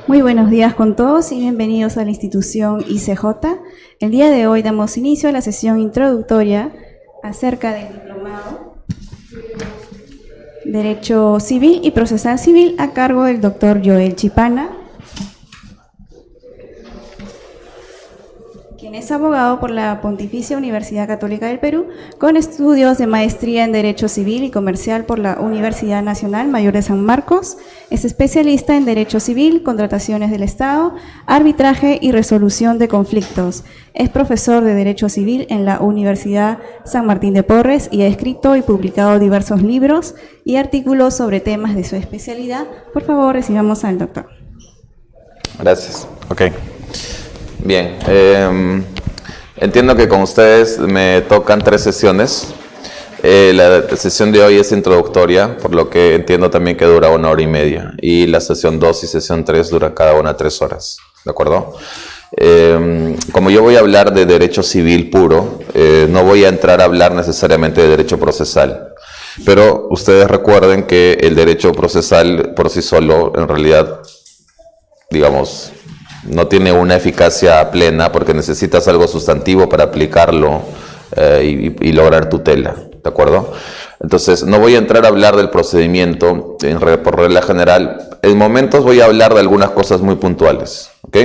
Muy buenos días con todos y bienvenidos a la institución ICJ. El día de hoy damos inicio a la sesión introductoria acerca del diplomado Derecho Civil y Procesal Civil a cargo del doctor Joel Chipana, quien es abogado por la Pontificia Universidad Católica del Perú, con estudios de maestría en Derecho Civil y Comercial por la Universidad Nacional Mayor de San Marcos. Es especialista en Derecho Civil, Contrataciones del Estado, Arbitraje y Resolución de Conflictos. Es profesor de Derecho Civil en la Universidad San Martín de Porres y ha escrito y publicado diversos libros y artículos sobre temas de su especialidad. Por favor, recibamos al doctor. Gracias. Ok. Bien, entiendo que con ustedes me tocan 3 sesiones. La sesión de hoy es introductoria, por lo que entiendo también que dura 1 hora y media. Y la sesión 2 y sesión 3 dura cada una 3 horas, ¿de acuerdo? Como yo voy a hablar de derecho civil puro, no voy a entrar a hablar necesariamente de derecho procesal. Pero ustedes recuerden que el derecho procesal por sí solo, en realidad, digamos, no tiene una eficacia plena porque necesitas algo sustantivo para aplicarlo y lograr tutela, ¿de acuerdo? Entonces, no voy a entrar a hablar del procedimiento por regla general. En momentos voy a hablar de algunas cosas muy puntuales, ¿ok?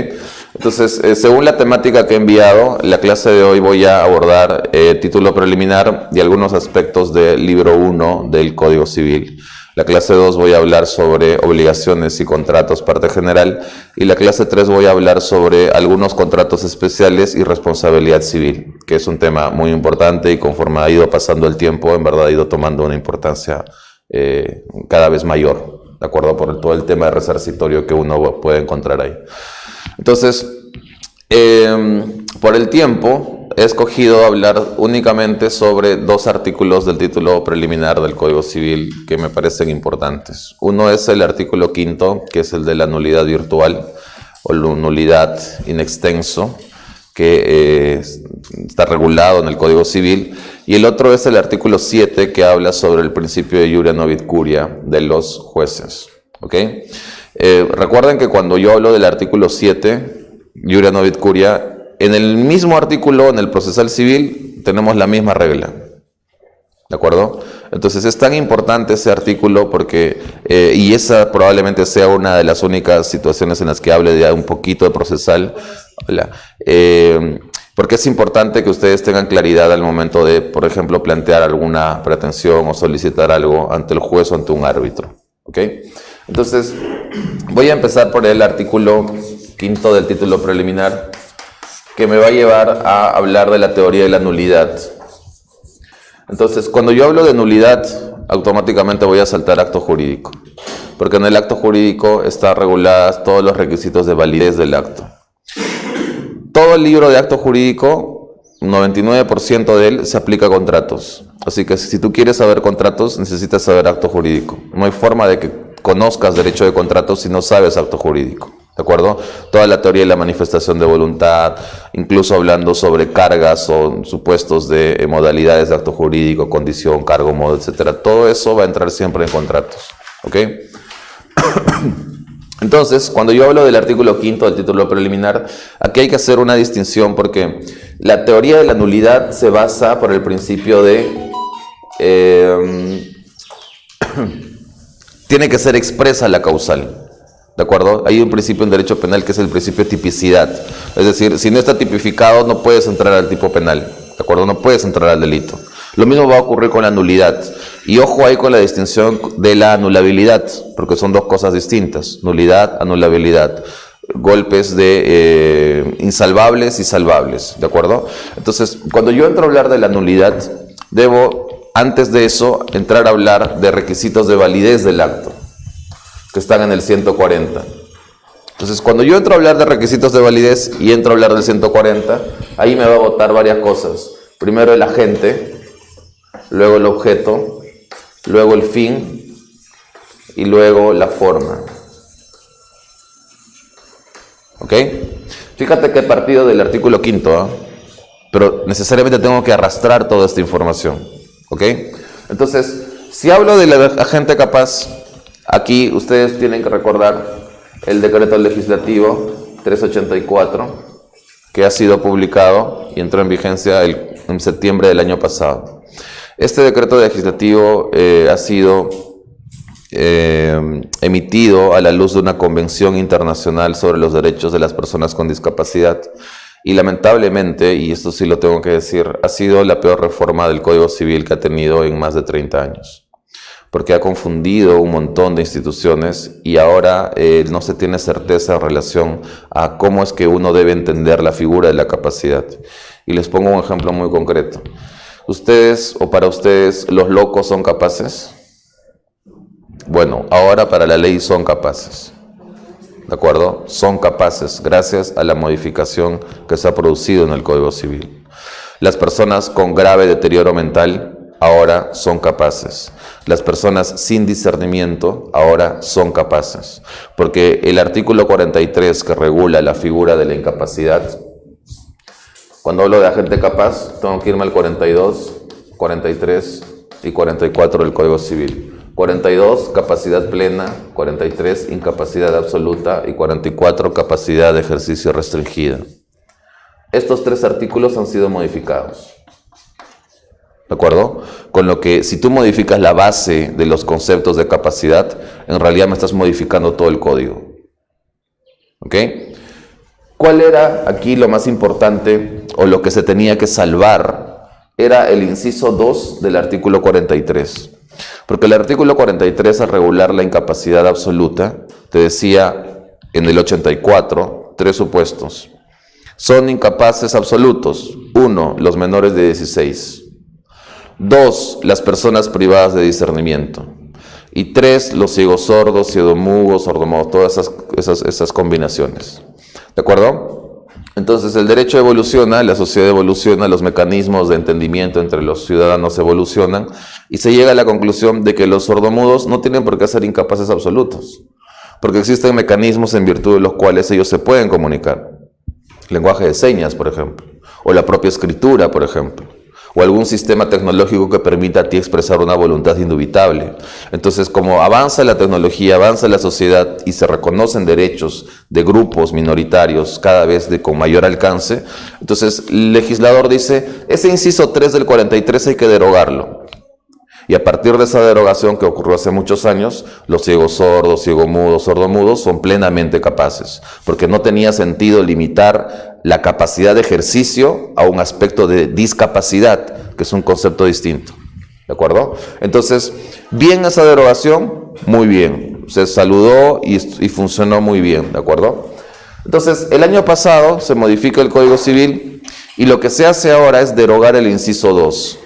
Entonces, según la temática que he enviado, la clase de hoy voy a abordar título preliminar y algunos aspectos del libro 1 del Código Civil. La clase 2 voy a hablar sobre obligaciones y contratos, parte general, y la clase 3 voy a hablar sobre algunos contratos especiales y responsabilidad civil, que es un tema muy importante y conforme ha ido pasando el tiempo, en verdad ha ido tomando una importancia cada vez mayor, ¿de acuerdo? Por todo el tema de resarcitorio que uno puede encontrar ahí. Entonces, por el tiempo, he escogido hablar únicamente sobre 2 artículos del título preliminar del Código Civil que me parecen importantes. Uno es el artículo 5, que es el de la nulidad virtual o la nulidad in extenso, que está regulado en el Código Civil. Y el otro es el artículo 7, que habla sobre el principio de iuria novit curia de los jueces. ¿Ok? Recuerden que cuando yo hablo del artículo 7, iuria novit curia, en el mismo artículo, en el procesal civil, tenemos la misma regla, ¿de acuerdo? Entonces es tan importante ese artículo porque, y esa probablemente sea una de las únicas situaciones en las que hable de un poquito de procesal, porque es importante que ustedes tengan claridad al momento de, por ejemplo, plantear alguna pretensión o solicitar algo ante el juez o ante un árbitro, ¿ok? Entonces, voy a empezar por el artículo 5 del título preliminar, que me va a llevar a hablar de la teoría de la nulidad. Entonces, cuando yo hablo de nulidad, automáticamente voy a saltar acto jurídico, porque en el acto jurídico están regulados todos los requisitos de validez del acto. Todo el libro de acto jurídico, 99% de él se aplica a contratos. Así que si tú quieres saber contratos, necesitas saber acto jurídico. No hay forma de que conozcas derecho de contratos si no sabes acto jurídico. ¿De acuerdo? Toda la teoría de la manifestación de voluntad, incluso hablando sobre cargas o supuestos de modalidades de acto jurídico, condición, cargo, modo, etcétera. Todo eso va a entrar siempre en contratos. ¿Ok? Entonces, cuando yo hablo del artículo 5 del título preliminar, aquí hay que hacer una distinción porque la teoría de la nulidad se basa por el principio de tiene que ser expresa la causal. ¿De acuerdo? Hay un principio en derecho penal que es el principio de tipicidad. Es decir, si no está tipificado, no puedes entrar al tipo penal. ¿De acuerdo? No puedes entrar al delito. Lo mismo va a ocurrir con la nulidad. Y ojo ahí con la distinción de la anulabilidad, porque son 2 cosas distintas. Nulidad, anulabilidad. Golpes de insalvables y salvables. ¿De acuerdo? Entonces, cuando yo entro a hablar de la nulidad, debo, antes de eso, entrar a hablar de requisitos de validez del acto, que están en el 140. Entonces, cuando yo entro a hablar de requisitos de validez y entro a hablar del 140, ahí me va a botar varias cosas. Primero el agente, luego el objeto, luego el fin y luego la forma. ¿Ok? Fíjate que he partido del artículo 5, pero necesariamente tengo que arrastrar toda esta información. ¿Ok? Entonces, si hablo del agente capaz, aquí ustedes tienen que recordar el decreto legislativo 384, que ha sido publicado y entró en vigencia en septiembre del año pasado. Este decreto legislativo ha sido emitido a la luz de una convención internacional sobre los derechos de las personas con discapacidad y lamentablemente, y esto sí lo tengo que decir, ha sido la peor reforma del Código Civil que ha tenido en más de 30 años. Porque ha confundido un montón de instituciones y ahora no se tiene certeza en relación a cómo es que uno debe entender la figura de la capacidad. Y les pongo un ejemplo muy concreto. ¿Ustedes o para ustedes los locos son capaces? Bueno, ahora para la ley son capaces. ¿De acuerdo? Son capaces gracias a la modificación que se ha producido en el Código Civil. Las personas con grave deterioro mental ahora son capaces. Las personas sin discernimiento ahora son capaces. Porque el artículo 43 que regula la figura de la incapacidad, cuando hablo de agente capaz, tengo que irme al 42, 43 y 44 del Código Civil. 42, capacidad plena, 43, incapacidad absoluta y 44, capacidad de ejercicio restringida. Estos tres artículos han sido modificados. ¿De acuerdo? Con lo que si tú modificas la base de los conceptos de capacidad, en realidad me estás modificando todo el código. ¿Ok? ¿Cuál era aquí lo más importante o lo que se tenía que salvar? Era el inciso 2 del artículo 43. Porque el artículo 43, al regular la incapacidad absoluta, te decía en el 84, tres supuestos. Son incapaces absolutos. 1, los menores de 16. 2, las personas privadas de discernimiento. Y 3, los ciegos sordos, ciegomudos, sordomudos, todas esas combinaciones. ¿De acuerdo? Entonces el derecho evoluciona, la sociedad evoluciona, los mecanismos de entendimiento entre los ciudadanos evolucionan y se llega a la conclusión de que los sordomudos no tienen por qué ser incapaces absolutos, porque existen mecanismos en virtud de los cuales ellos se pueden comunicar. Lenguaje de señas, por ejemplo, o la propia escritura, por ejemplo, o algún sistema tecnológico que permita a ti expresar una voluntad indubitable. Entonces, como avanza la tecnología, avanza la sociedad y se reconocen derechos de grupos minoritarios cada vez con mayor alcance, entonces el legislador dice, ese inciso 3 del 43 hay que derogarlo. Y a partir de esa derogación que ocurrió hace muchos años, los ciegos sordos, ciegomudos, sordomudos son plenamente capaces, porque no tenía sentido limitar la capacidad de ejercicio a un aspecto de discapacidad, que es un concepto distinto. ¿De acuerdo? Entonces, bien esa derogación, muy bien. Se saludó y funcionó muy bien. ¿De acuerdo? Entonces, el año pasado se modifica el Código Civil y lo que se hace ahora es derogar el inciso 2.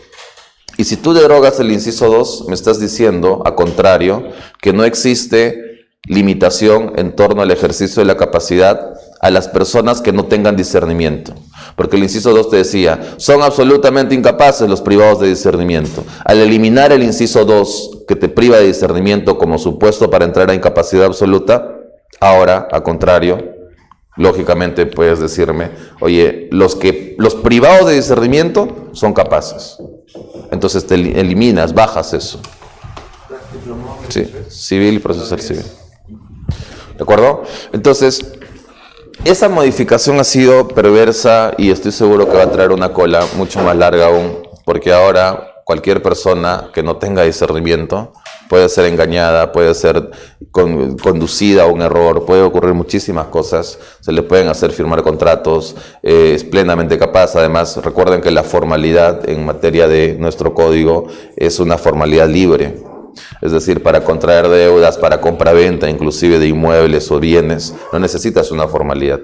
Y si tú derogas el inciso 2, me estás diciendo, a contrario, que no existe limitación en torno al ejercicio de la capacidad a las personas que no tengan discernimiento. Porque el inciso 2 te decía, son absolutamente incapaces los privados de discernimiento. Al eliminar el inciso 2, que te priva de discernimiento como supuesto para entrar a incapacidad absoluta, ahora, a contrario, lógicamente puedes decirme, oye, los privados de discernimiento son capaces. Entonces te eliminas, bajas eso. Sí, civil y procesal civil. ¿De acuerdo? Entonces, esa modificación ha sido perversa y estoy seguro que va a traer una cola mucho más larga aún, porque ahora cualquier persona que no tenga discernimiento puede ser engañada, puede ser conducida a un error, puede ocurrir muchísimas cosas, se le pueden hacer firmar contratos, es plenamente capaz. Además, recuerden que la formalidad en materia de nuestro código es una formalidad libre. Es decir, para contraer deudas, para compra-venta, inclusive de inmuebles o bienes, no necesitas una formalidad.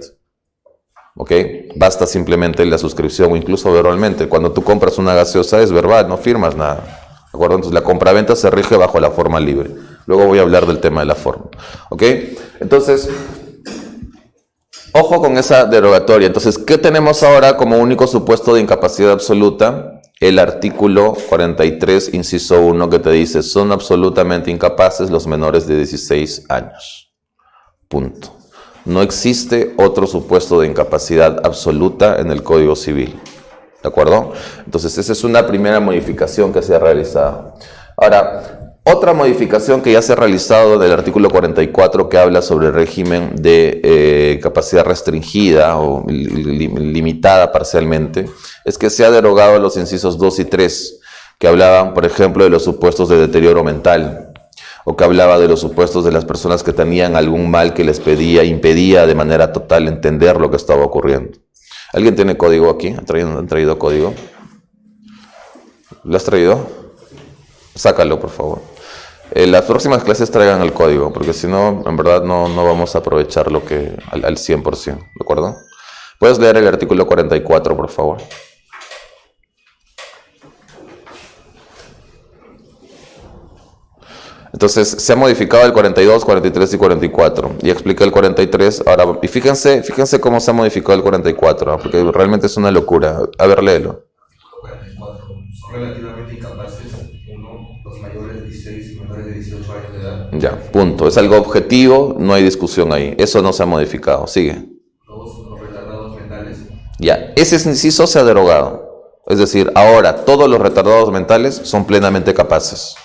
¿Ok? Basta simplemente la suscripción o incluso verbalmente. Cuando tú compras una gaseosa es verbal, no firmas nada. ¿De acuerdo? Entonces la compraventa se rige bajo la forma libre. Luego voy a hablar del tema de la forma. ¿Ok? Entonces, ojo con esa derogatoria. Entonces, ¿qué tenemos ahora como único supuesto de incapacidad absoluta? El artículo 43, inciso 1, que te dice, son absolutamente incapaces los menores de 16 años. Punto. No existe otro supuesto de incapacidad absoluta en el Código Civil. ¿De acuerdo? Entonces, esa es una primera modificación que se ha realizado. Ahora, Otra modificación que ya se ha realizado del artículo 44 que habla sobre el régimen de capacidad restringida o limitada parcialmente, es que se ha derogado los incisos 2 y 3, que hablaban, por ejemplo, de los supuestos de deterioro mental, o que hablaba de los supuestos de las personas que tenían algún mal que les impedía de manera total entender lo que estaba ocurriendo. ¿Alguien tiene código aquí? ¿Han traído código? ¿Lo has traído? Sácalo, por favor. Las próximas clases traigan el código, porque si no, en verdad no vamos a aprovechar lo que al 100%, ¿de acuerdo? ¿Puedes leer el artículo 44, por favor? Entonces, se ha modificado el 42, 43 y 44. Y explica el 43. Ahora, y fíjense cómo se ha modificado el 44, ¿no? Porque realmente es una locura. A ver, léelo. 44. Son relativamente incapaces, los mayores de 16 y menores de 18 años de edad. Ya, punto. Es algo objetivo, no hay discusión ahí. Eso no se ha modificado. Sigue. Los retardados mentales. Ya, ese inciso se ha derogado. Es decir, ahora todos los retardados mentales son plenamente capaces.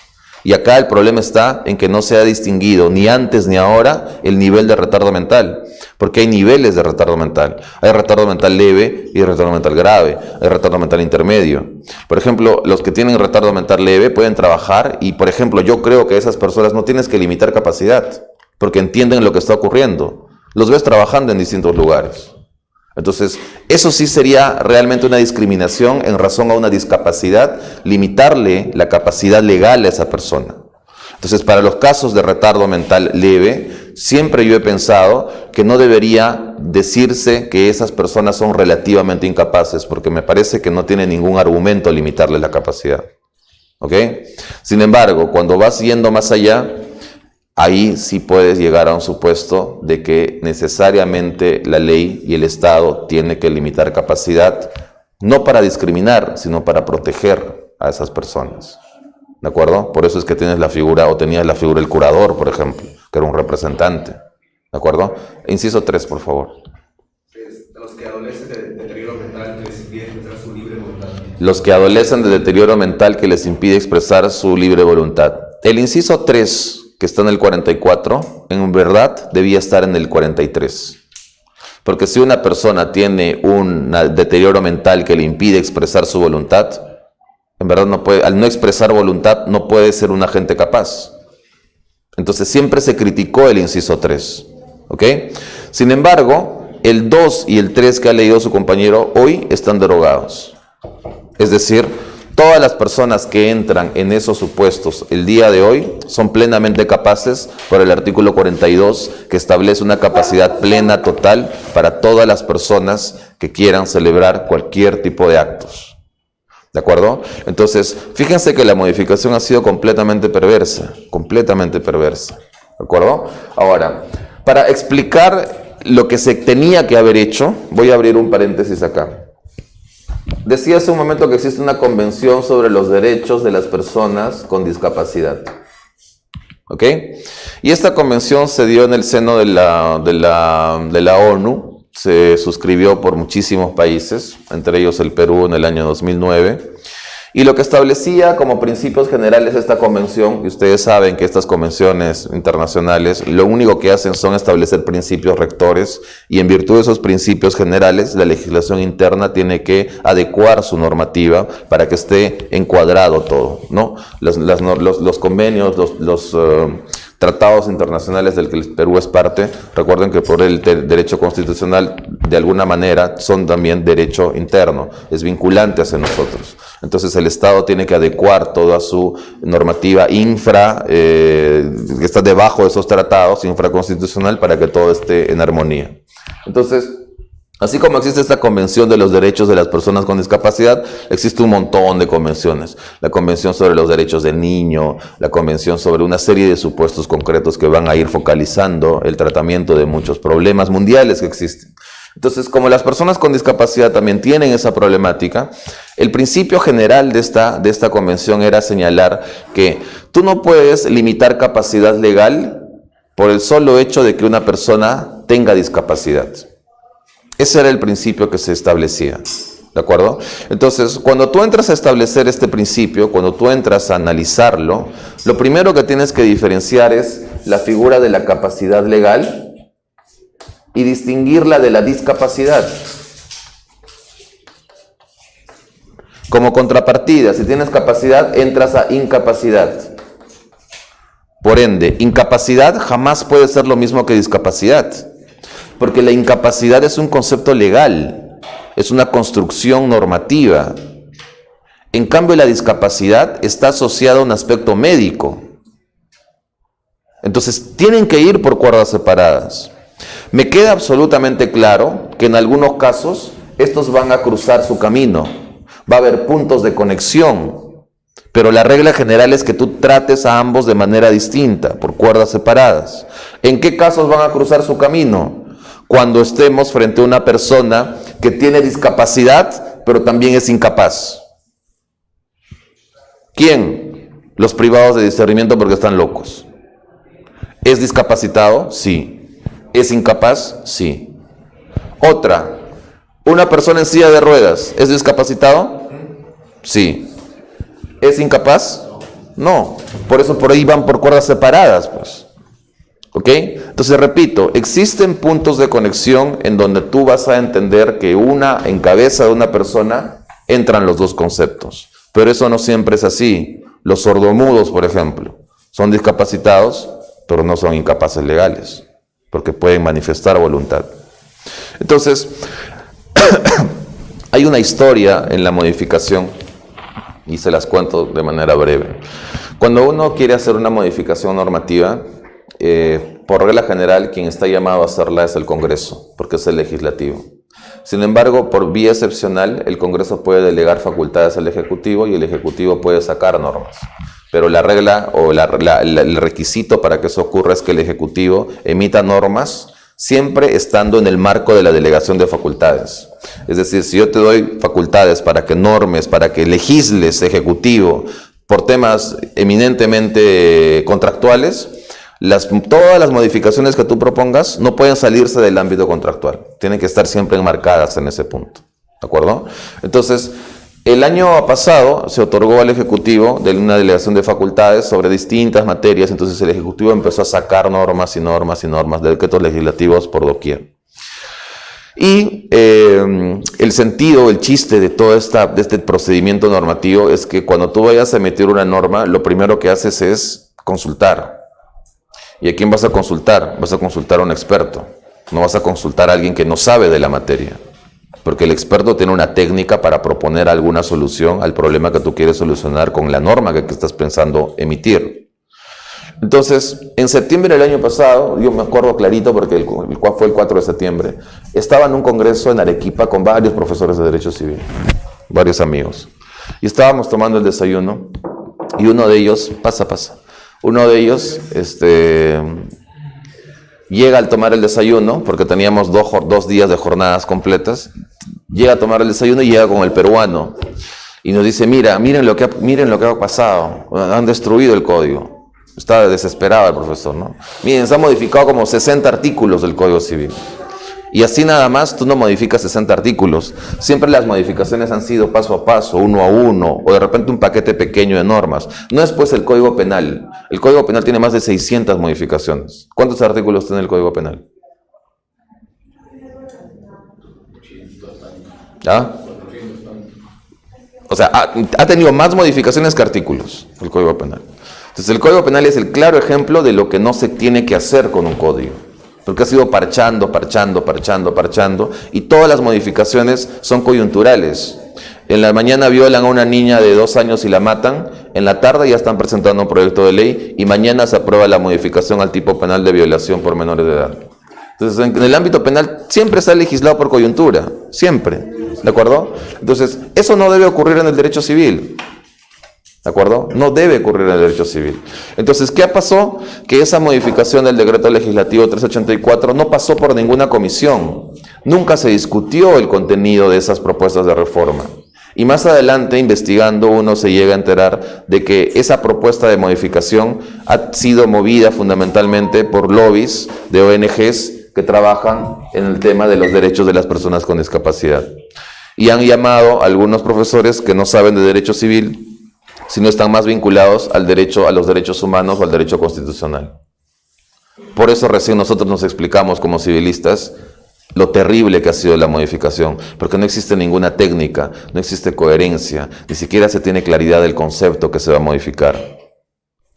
Y acá el problema está en que no se ha distinguido ni antes ni ahora el nivel de retardo mental. Porque hay niveles de retardo mental. Hay retardo mental leve y retardo mental grave. Hay retardo mental intermedio. Por ejemplo, los que tienen retardo mental leve pueden trabajar y, por ejemplo, yo creo que a esas personas no tienes que limitar capacidad porque entienden lo que está ocurriendo. Los ves trabajando en distintos lugares. Entonces, eso sí sería realmente una discriminación en razón a una discapacidad, limitarle la capacidad legal a esa persona. Entonces, para los casos de retardo mental leve, siempre yo he pensado que no debería decirse que esas personas son relativamente incapaces, porque me parece que no tiene ningún argumento limitarle la capacidad. ¿Ok? Sin embargo, cuando vas yendo más allá, ahí sí puedes llegar a un supuesto de que necesariamente la ley y el Estado tiene que limitar capacidad, no para discriminar, sino para proteger a esas personas. ¿De acuerdo? Por eso es que tienes la figura, o tenías la figura del curador, por ejemplo, que era un representante. ¿De acuerdo? Inciso 3, por favor. Los que adolecen de deterioro mental que les impide expresar su libre voluntad. Los que adolecen de deterioro mental que les impide expresar su libre voluntad. El inciso 3, que está en el 44, en verdad debía estar en el 43. Porque si una persona tiene un deterioro mental que le impide expresar su voluntad, en verdad no puede, al no expresar voluntad no puede ser un agente capaz. Entonces siempre se criticó el inciso 3. ¿Ok? Sin embargo, el 2 y el 3 que ha leído su compañero hoy están derogados. Es decir, todas las personas que entran en esos supuestos el día de hoy son plenamente capaces por el artículo 42, que establece una capacidad plena, total, para todas las personas que quieran celebrar cualquier tipo de actos. ¿De acuerdo? Entonces, fíjense que la modificación ha sido completamente perversa. Completamente perversa. ¿De acuerdo? Ahora, para explicar lo que se tenía que haber hecho, voy a abrir un paréntesis acá. Decía hace un momento que existe una convención sobre los derechos de las personas con discapacidad. ¿Ok? Y esta convención se dio en el seno de la ONU. Se suscribió por muchísimos países, entre ellos el Perú en el año 2009. Y lo que establecía como principios generales esta convención, y ustedes saben que estas convenciones internacionales lo único que hacen son establecer principios rectores, y en virtud de esos principios generales la legislación interna tiene que adecuar su normativa para que esté encuadrado todo, ¿no? Los convenios, los tratados internacionales del que el Perú es parte, recuerden que por el derecho constitucional de alguna manera son también derecho interno, es vinculante hacia nosotros. Entonces el Estado tiene que adecuar toda su normativa que está debajo de esos tratados, infraconstitucional, para que todo esté en armonía. Entonces, así como existe esta convención de los derechos de las personas con discapacidad, existe un montón de convenciones. La convención sobre los derechos del niño, la convención sobre una serie de supuestos concretos que van a ir focalizando el tratamiento de muchos problemas mundiales que existen. Entonces, como las personas con discapacidad también tienen esa problemática, el principio general de esta convención era señalar que tú no puedes limitar capacidad legal por el solo hecho de que una persona tenga discapacidad. Ese era el principio que se establecía. ¿De acuerdo? Entonces, cuando tú entras a establecer este principio, cuando tú entras a analizarlo, lo primero que tienes que diferenciar es la figura de la capacidad legal y distinguirla de la discapacidad. Como contrapartida, si tienes capacidad, entras a incapacidad. Por ende, incapacidad jamás puede ser lo mismo que discapacidad, porque la incapacidad es un concepto legal. Es una construcción normativa. En cambio, la discapacidad está asociada a un aspecto médico. Entonces, tienen que ir por cuerdas separadas. Me queda absolutamente claro que en algunos casos estos van a cruzar su camino. Va a haber puntos de conexión. Pero la regla general es que tú trates a ambos de manera distinta, por cuerdas separadas. ¿En qué casos van a cruzar su camino? Cuando estemos frente a una persona que tiene discapacidad, pero también es incapaz. ¿Quién? Los privados de discernimiento porque están locos. ¿Es discapacitado? Sí. ¿Es incapaz? Sí. Otra, una persona en silla de ruedas, ¿es discapacitado? Sí. ¿Es incapaz? No. Por eso por ahí van por cuerdas separadas, pues. ¿Ok? Entonces repito, existen puntos de conexión en donde tú vas a entender que en cabeza de una persona entran los dos conceptos. Pero eso no siempre es así. Los sordomudos, por ejemplo, son discapacitados, pero no son incapaces legales, porque pueden manifestar voluntad. Entonces, hay una historia en la modificación, y se las cuento de manera breve. Cuando uno quiere hacer una modificación normativa, por regla general, quien está llamado a hacerla es el Congreso, porque es el legislativo. Sin embargo, por vía excepcional, el Congreso puede delegar facultades al Ejecutivo y el Ejecutivo puede sacar normas. Pero la regla o el requisito para que eso ocurra es que el Ejecutivo emita normas siempre estando en el marco de la delegación de facultades. Es decir, si yo te doy facultades para que normes, para que legisles, Ejecutivo, por temas eminentemente contractuales, todas las modificaciones que tú propongas no pueden salirse del ámbito contractual. Tienen que estar siempre enmarcadas en ese punto. ¿De acuerdo? Entonces, el año pasado se otorgó al Ejecutivo una delegación de facultades sobre distintas materias. Entonces, el Ejecutivo empezó a sacar normas y normas y normas de decretos legislativos por doquier. Y el sentido, el chiste de todo este procedimiento normativo es que cuando tú vayas a emitir una norma, lo primero que haces es consultar. ¿Y a quién vas a consultar? Vas a consultar a un experto. No vas a consultar a alguien que no sabe de la materia. Porque el experto tiene una técnica para proponer alguna solución al problema que tú quieres solucionar con la norma que estás pensando emitir. Entonces, en septiembre del año pasado, yo me acuerdo clarito porque el cual fue el 4 de septiembre, estaba en un congreso en Arequipa con varios profesores de Derecho Civil, varios amigos. Y estábamos tomando el desayuno y uno de ellos, uno de ellos llega al tomar el desayuno, porque teníamos dos días de jornadas completas, llega a tomar el desayuno y llega con el peruano. Y nos dice, miren lo que ha pasado, han destruido el código. Estaba desesperado el profesor, ¿no? Miren, se han modificado como 60 artículos del Código Civil. Y así nada más tú no modificas 60 artículos. Siempre las modificaciones han sido paso a paso, uno a uno, o de repente un paquete pequeño de normas. No es pues el Código Penal. El Código Penal tiene más de 600 modificaciones. ¿Cuántos artículos tiene el Código Penal? ¿Ah? O sea, ha tenido más modificaciones que artículos el Código Penal. Entonces el Código Penal es el claro ejemplo de lo que no se tiene que hacer con un código. Porque ha sido parchando, y todas las modificaciones son coyunturales. En la mañana violan a una niña de 2 años y la matan, en la tarde ya están presentando un proyecto de ley y mañana se aprueba la modificación al tipo penal de violación por menores de edad. Entonces, en el ámbito penal siempre se ha legislado por coyuntura, siempre, ¿de acuerdo? Entonces, eso no debe ocurrir en el derecho civil. ¿De acuerdo? No debe ocurrir en el derecho civil. Entonces, ¿qué pasó? Que esa modificación del decreto legislativo 384 no pasó por ninguna comisión. Nunca se discutió el contenido de esas propuestas de reforma. Y más adelante, investigando, uno se llega a enterar de que esa propuesta de modificación ha sido movida fundamentalmente por lobbies de ONGs que trabajan en el tema de los derechos de las personas con discapacidad. Y han llamado a algunos profesores que no saben de derecho civil, sino están más vinculados al derecho, a los derechos humanos o al derecho constitucional. Por eso recién nosotros nos explicamos como civilistas lo terrible que ha sido la modificación, porque no existe ninguna técnica, no existe coherencia, ni siquiera se tiene claridad del concepto que se va a modificar.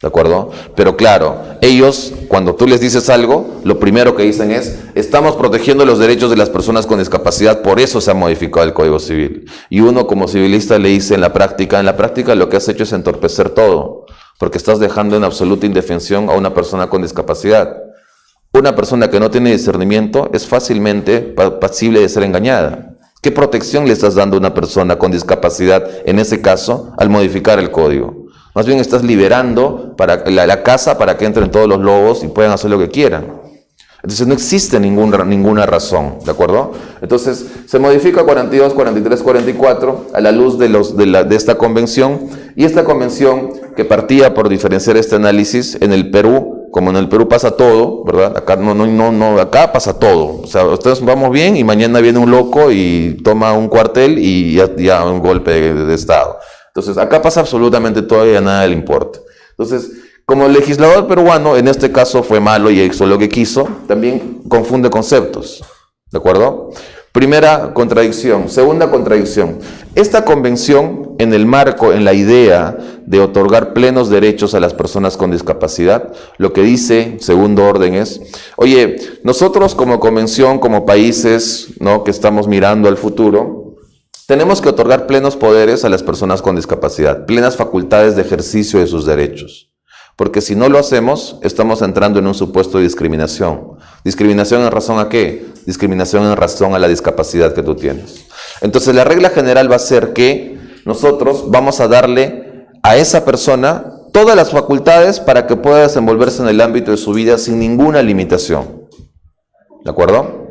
¿De acuerdo? Pero claro, ellos, cuando tú les dices algo, lo primero que dicen es, estamos protegiendo los derechos de las personas con discapacidad, por eso se ha modificado el Código Civil. Y uno como civilista le dice en la práctica lo que has hecho es entorpecer todo, porque estás dejando en absoluta indefensión a una persona con discapacidad. Una persona que no tiene discernimiento es fácilmente pasible de ser engañada. ¿Qué protección le estás dando a una persona con discapacidad, en ese caso, al modificar el código? Más bien estás liberando para la casa para que entren todos los lobos y puedan hacer lo que quieran. Entonces no existe ninguna razón, ¿de acuerdo? Entonces se modifica 42, 43, 44 a la luz de esta convención, y esta convención que partía por diferenciar este análisis en el Perú, como en el Perú pasa todo, ¿verdad? Acá acá pasa todo. O sea, ustedes vamos bien y mañana viene un loco y toma un cuartel y ya un golpe de Estado. Entonces, acá pasa absolutamente todo y a nada le importa. Entonces, como el legislador peruano, en este caso fue malo y hizo lo que quiso, también confunde conceptos, ¿de acuerdo? Primera contradicción. Segunda contradicción. Esta convención, en el marco, en la idea de otorgar plenos derechos a las personas con discapacidad, lo que dice, segundo orden, es, oye, nosotros como convención, como países, ¿no?, que estamos mirando al futuro, tenemos que otorgar plenos poderes a las personas con discapacidad, plenas facultades de ejercicio de sus derechos. Porque si no lo hacemos, estamos entrando en un supuesto de discriminación. ¿Discriminación en razón a qué? Discriminación en razón a la discapacidad que tú tienes. Entonces la regla general va a ser que nosotros vamos a darle a esa persona todas las facultades para que pueda desenvolverse en el ámbito de su vida sin ninguna limitación. ¿De acuerdo?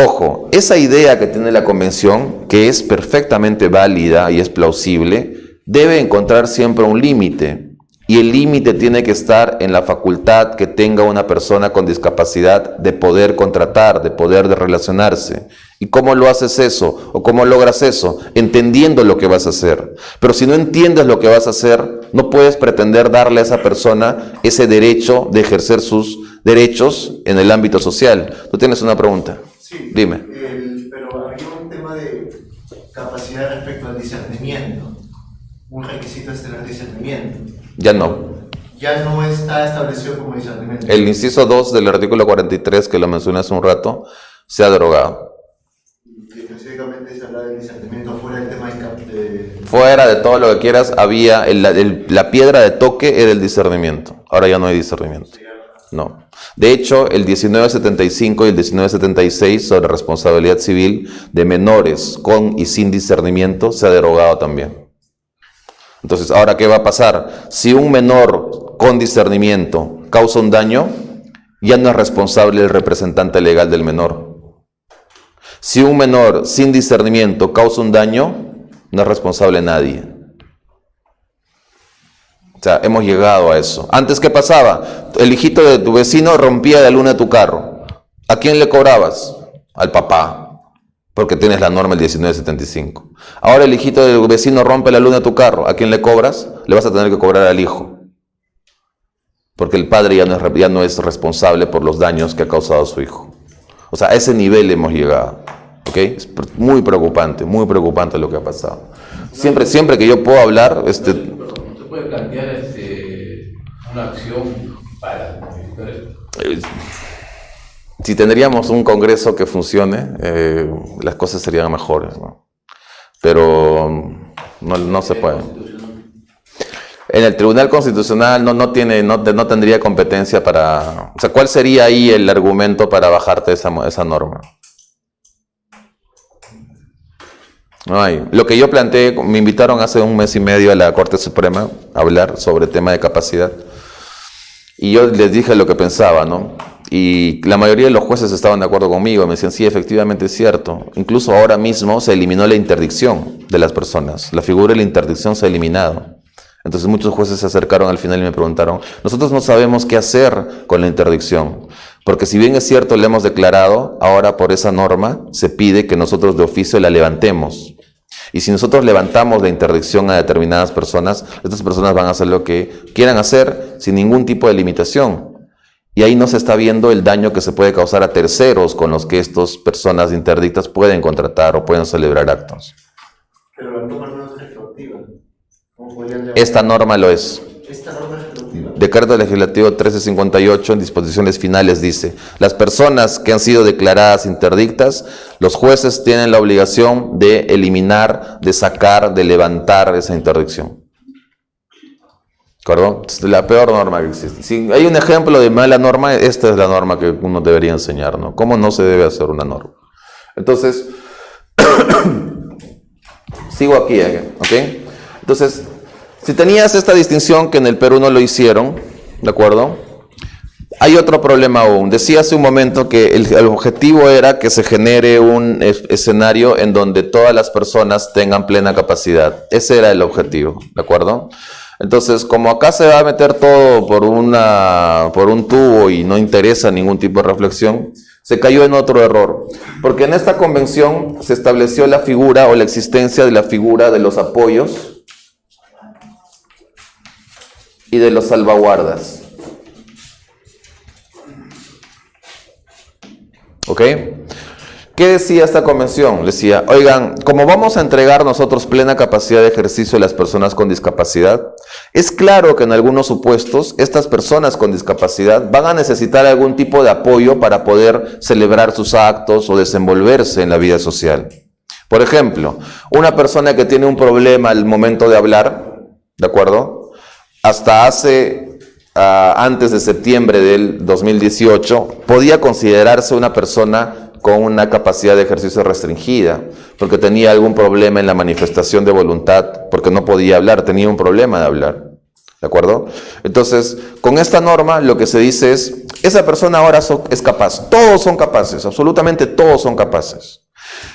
Ojo, esa idea que tiene la convención, que es perfectamente válida y es plausible, debe encontrar siempre un límite. Y el límite tiene que estar en la facultad que tenga una persona con discapacidad de poder contratar, de poder relacionarse. ¿Y cómo lo haces eso? ¿O cómo logras eso? Entendiendo lo que vas a hacer. Pero si no entiendes lo que vas a hacer, no puedes pretender darle a esa persona ese derecho de ejercer sus derechos en el ámbito social. ¿Tú tienes una pregunta? Sí. Dime. Pero había un tema de capacidad respecto al discernimiento. Un requisito es tener discernimiento. Ya no. Ya no está establecido como discernimiento. El inciso 2 del artículo 43, que lo mencioné hace un rato, se ha derogado. Y específicamente se habla del discernimiento fuera del tema de... Fuera de todo lo que quieras, había la piedra de toque era el discernimiento. Ahora ya no hay discernimiento. No. De hecho, el 1975 y el 1976 sobre responsabilidad civil de menores con y sin discernimiento se ha derogado también. Entonces, ¿ahora qué va a pasar? Si un menor con discernimiento causa un daño, ya no es responsable el representante legal del menor. Si un menor sin discernimiento causa un daño, no es responsable nadie. O sea, hemos llegado a eso. Antes, ¿qué pasaba? El hijito de tu vecino rompía la luna de tu carro. ¿A quién le cobrabas? Al papá. Porque tienes la norma el 1975. Ahora el hijito del vecino rompe la luna de tu carro. ¿A quién le cobras? Le vas a tener que cobrar al hijo. Porque el padre ya no es responsable por los daños que ha causado a su hijo. O sea, a ese nivel hemos llegado. ¿Ok? Es muy preocupante lo que ha pasado. Siempre que yo puedo hablar... ¿Usted puede plantear una acción para modificar esto? Si tendríamos un congreso que funcione, las cosas serían mejores, ¿no? Pero no se puede. En el Tribunal Constitucional no tendría competencia para... O sea, ¿cuál sería ahí el argumento para bajarte esa norma? No hay. Lo que yo planteé, me invitaron hace un mes y medio a la Corte Suprema a hablar sobre el tema de capacidad. Y yo les dije lo que pensaba, ¿no? Y la mayoría de los jueces estaban de acuerdo conmigo, me decían, sí, efectivamente es cierto. Incluso ahora mismo se eliminó la interdicción de las personas. La figura de la interdicción se ha eliminado. Entonces muchos jueces se acercaron al final y me preguntaron, nosotros no sabemos qué hacer con la interdicción. Porque si bien es cierto, le hemos declarado, ahora por esa norma se pide que nosotros de oficio la levantemos. Y si nosotros levantamos la interdicción a determinadas personas, estas personas van a hacer lo que quieran hacer sin ningún tipo de limitación. Y ahí no se está viendo el daño que se puede causar a terceros con los que estas personas interdictas pueden contratar o pueden celebrar actos. Pero la norma no es retroactiva. ¿Cómo podrían llamar? Esta norma lo es. Esta norma es retroactiva. Decreto Legislativo 1358 en disposiciones finales dice: las personas que han sido declaradas interdictas, los jueces tienen la obligación de eliminar, de sacar, de levantar esa interdicción. ¿De acuerdo? Es la peor norma que existe. Si hay un ejemplo de mala norma, esta es la norma que uno debería enseñar, ¿no? ¿Cómo no se debe hacer una norma? Entonces, sigo aquí, ¿ok? Entonces, si tenías esta distinción que en el Perú no lo hicieron, ¿de acuerdo? Hay otro problema aún. Decía hace un momento que el objetivo era que se genere un escenario en donde todas las personas tengan plena capacidad. Ese era el objetivo, ¿de acuerdo? Entonces, como acá se va a meter todo por un tubo y no interesa ningún tipo de reflexión, se cayó en otro error. Porque en esta convención se estableció la figura o la existencia de la figura de los apoyos y de los salvaguardas. ¿Ok? ¿Qué decía esta convención? Decía, oigan, como vamos a entregar nosotros plena capacidad de ejercicio a las personas con discapacidad, es claro que en algunos supuestos estas personas con discapacidad van a necesitar algún tipo de apoyo para poder celebrar sus actos o desenvolverse en la vida social. Por ejemplo, una persona que tiene un problema al momento de hablar, ¿de acuerdo? Hasta antes de septiembre del 2018, podía considerarse una persona con una capacidad de ejercicio restringida, porque tenía algún problema en la manifestación de voluntad, porque no podía hablar, tenía un problema de hablar, ¿de acuerdo? Entonces, con esta norma lo que se dice es, esa persona ahora es capaz, todos son capaces, absolutamente todos son capaces.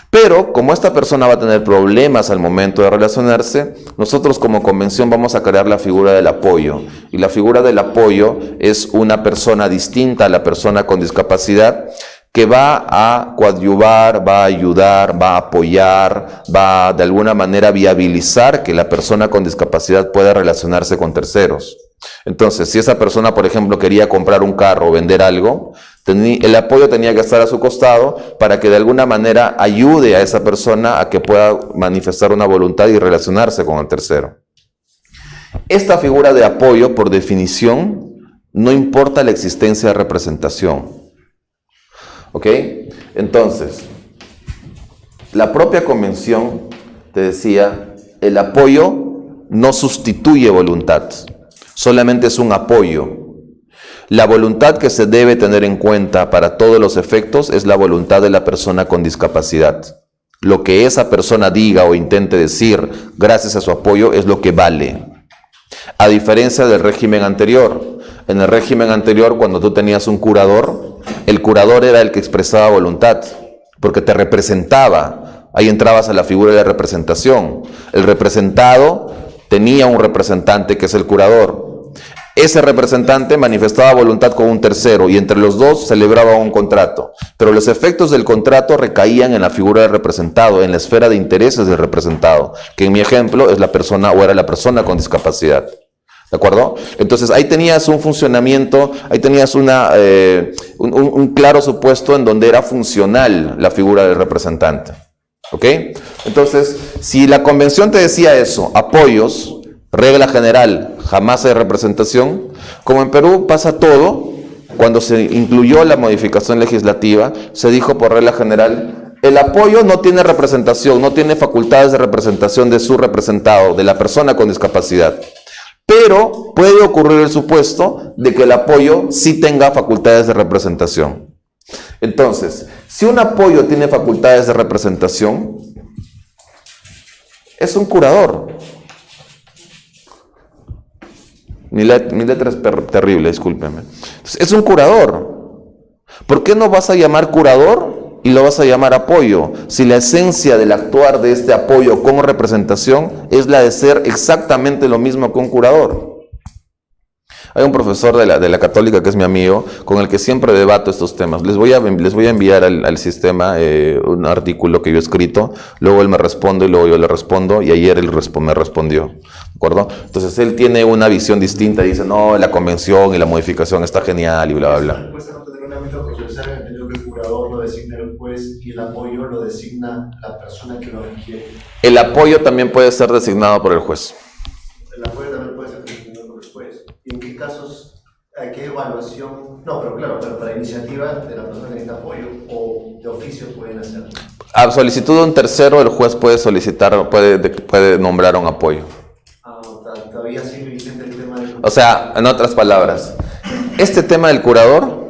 Pero, como esta persona va a tener problemas al momento de relacionarse, nosotros como convención vamos a crear la figura del apoyo. Y la figura del apoyo es una persona distinta a la persona con discapacidad, que va a coadyuvar, va a ayudar, va a apoyar, va de alguna manera viabilizar que la persona con discapacidad pueda relacionarse con terceros. Entonces, si esa persona, por ejemplo, quería comprar un carro o vender algo, el apoyo tenía que estar a su costado para que de alguna manera ayude a esa persona a que pueda manifestar una voluntad y relacionarse con el tercero. Esta figura de apoyo, por definición, no importa la existencia de representación. ¿Ok? Entonces, la propia convención te decía, el apoyo no sustituye voluntad, solamente es un apoyo. La voluntad que se debe tener en cuenta para todos los efectos es la voluntad de la persona con discapacidad. Lo que esa persona diga o intente decir gracias a su apoyo es lo que vale. A diferencia del régimen anterior. En el régimen anterior, cuando tú tenías un curador, el curador era el que expresaba voluntad, porque te representaba. Ahí entrabas a la figura de la representación. El representado tenía un representante que es el curador. Ese representante manifestaba voluntad con un tercero y entre los dos celebraba un contrato. Pero los efectos del contrato recaían en la figura del representado, en la esfera de intereses del representado, que en mi ejemplo es la persona o era la persona con discapacidad. ¿De acuerdo? Entonces ahí tenías un funcionamiento, ahí tenías un claro supuesto en donde era funcional la figura del representante. ¿Ok? Entonces, si la convención te decía eso, apoyos, regla general, jamás hay representación, como en Perú pasa todo, cuando se incluyó la modificación legislativa, se dijo por regla general, el apoyo no tiene representación, no tiene facultades de representación de su representado, de la persona con discapacidad. Pero puede ocurrir el supuesto de que el apoyo sí tenga facultades de representación. Entonces, si un apoyo tiene facultades de representación, es un curador. Mi letra es terrible, discúlpeme. Es un curador. ¿Por qué no vas a llamar curador y lo vas a llamar apoyo? Si la esencia del actuar de este apoyo con representación es la de ser exactamente lo mismo que un curador. Hay un profesor de la Católica que es mi amigo, con el que siempre debato estos temas. Les voy a enviar al sistema un artículo que yo he escrito, luego él me responde y luego yo le respondo, y ayer él me respondió. ¿De acuerdo? Entonces él tiene una visión distinta, dice, no, la convención y la modificación está genial y bla, bla, bla. Puede no tener un ámbito procesal, entendido que el curador lo designa el juez y el apoyo lo designa la persona que lo requiere. El apoyo también puede ser designado por el juez. El apoyo también puede ser designado por el juez. ¿Y en qué casos, a qué evaluación? No, pero claro, pero para iniciativa de la persona que necesita apoyo o de oficio pueden hacerlo. A solicitud de un tercero, el juez puede solicitar, puede nombrar un apoyo. Todavía sigue vigente el tema del... O sea, en otras palabras, este tema del curador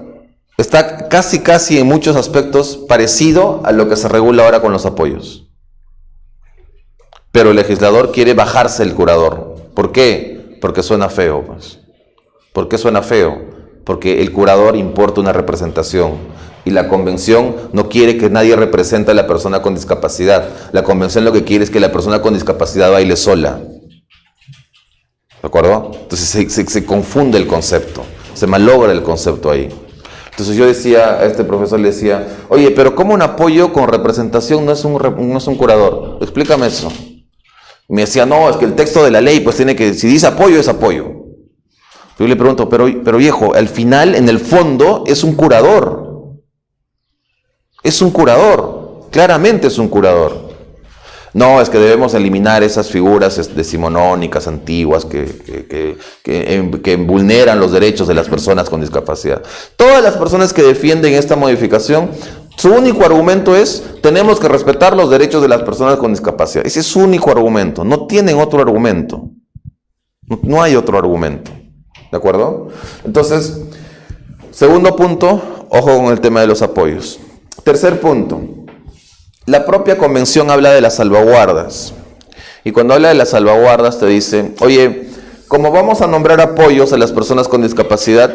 está casi en muchos aspectos parecido a lo que se regula ahora con los apoyos. Pero el legislador quiere bajarse el curador. ¿Por qué? Porque suena feo, pues. ¿Por qué suena feo? Porque el curador importa una representación y la convención no quiere que nadie represente a la persona con discapacidad. La convención lo que quiere es que la persona con discapacidad baile sola. ¿De acuerdo? Entonces se confunde el concepto, se malogra el concepto ahí. Entonces yo decía, a este profesor le decía, oye, pero ¿cómo un apoyo con representación no es un curador? Explícame eso. Me decía, no, es que el texto de la ley pues tiene que, si dice apoyo, es apoyo. Yo le pregunto, pero viejo, al final, en el fondo, es un curador. Es un curador, claramente es un curador. No, es que debemos eliminar esas figuras decimonónicas antiguas que vulneran los derechos de las personas con discapacidad. Todas las personas que defienden esta modificación, su único argumento es, tenemos que respetar los derechos de las personas con discapacidad. Ese es su único argumento, no tienen otro argumento. No hay otro argumento. ¿De acuerdo? Entonces, segundo punto, ojo con el tema de los apoyos. Tercer punto. La propia convención habla de las salvaguardas. Y cuando habla de las salvaguardas te dice, oye, como vamos a nombrar apoyos a las personas con discapacidad,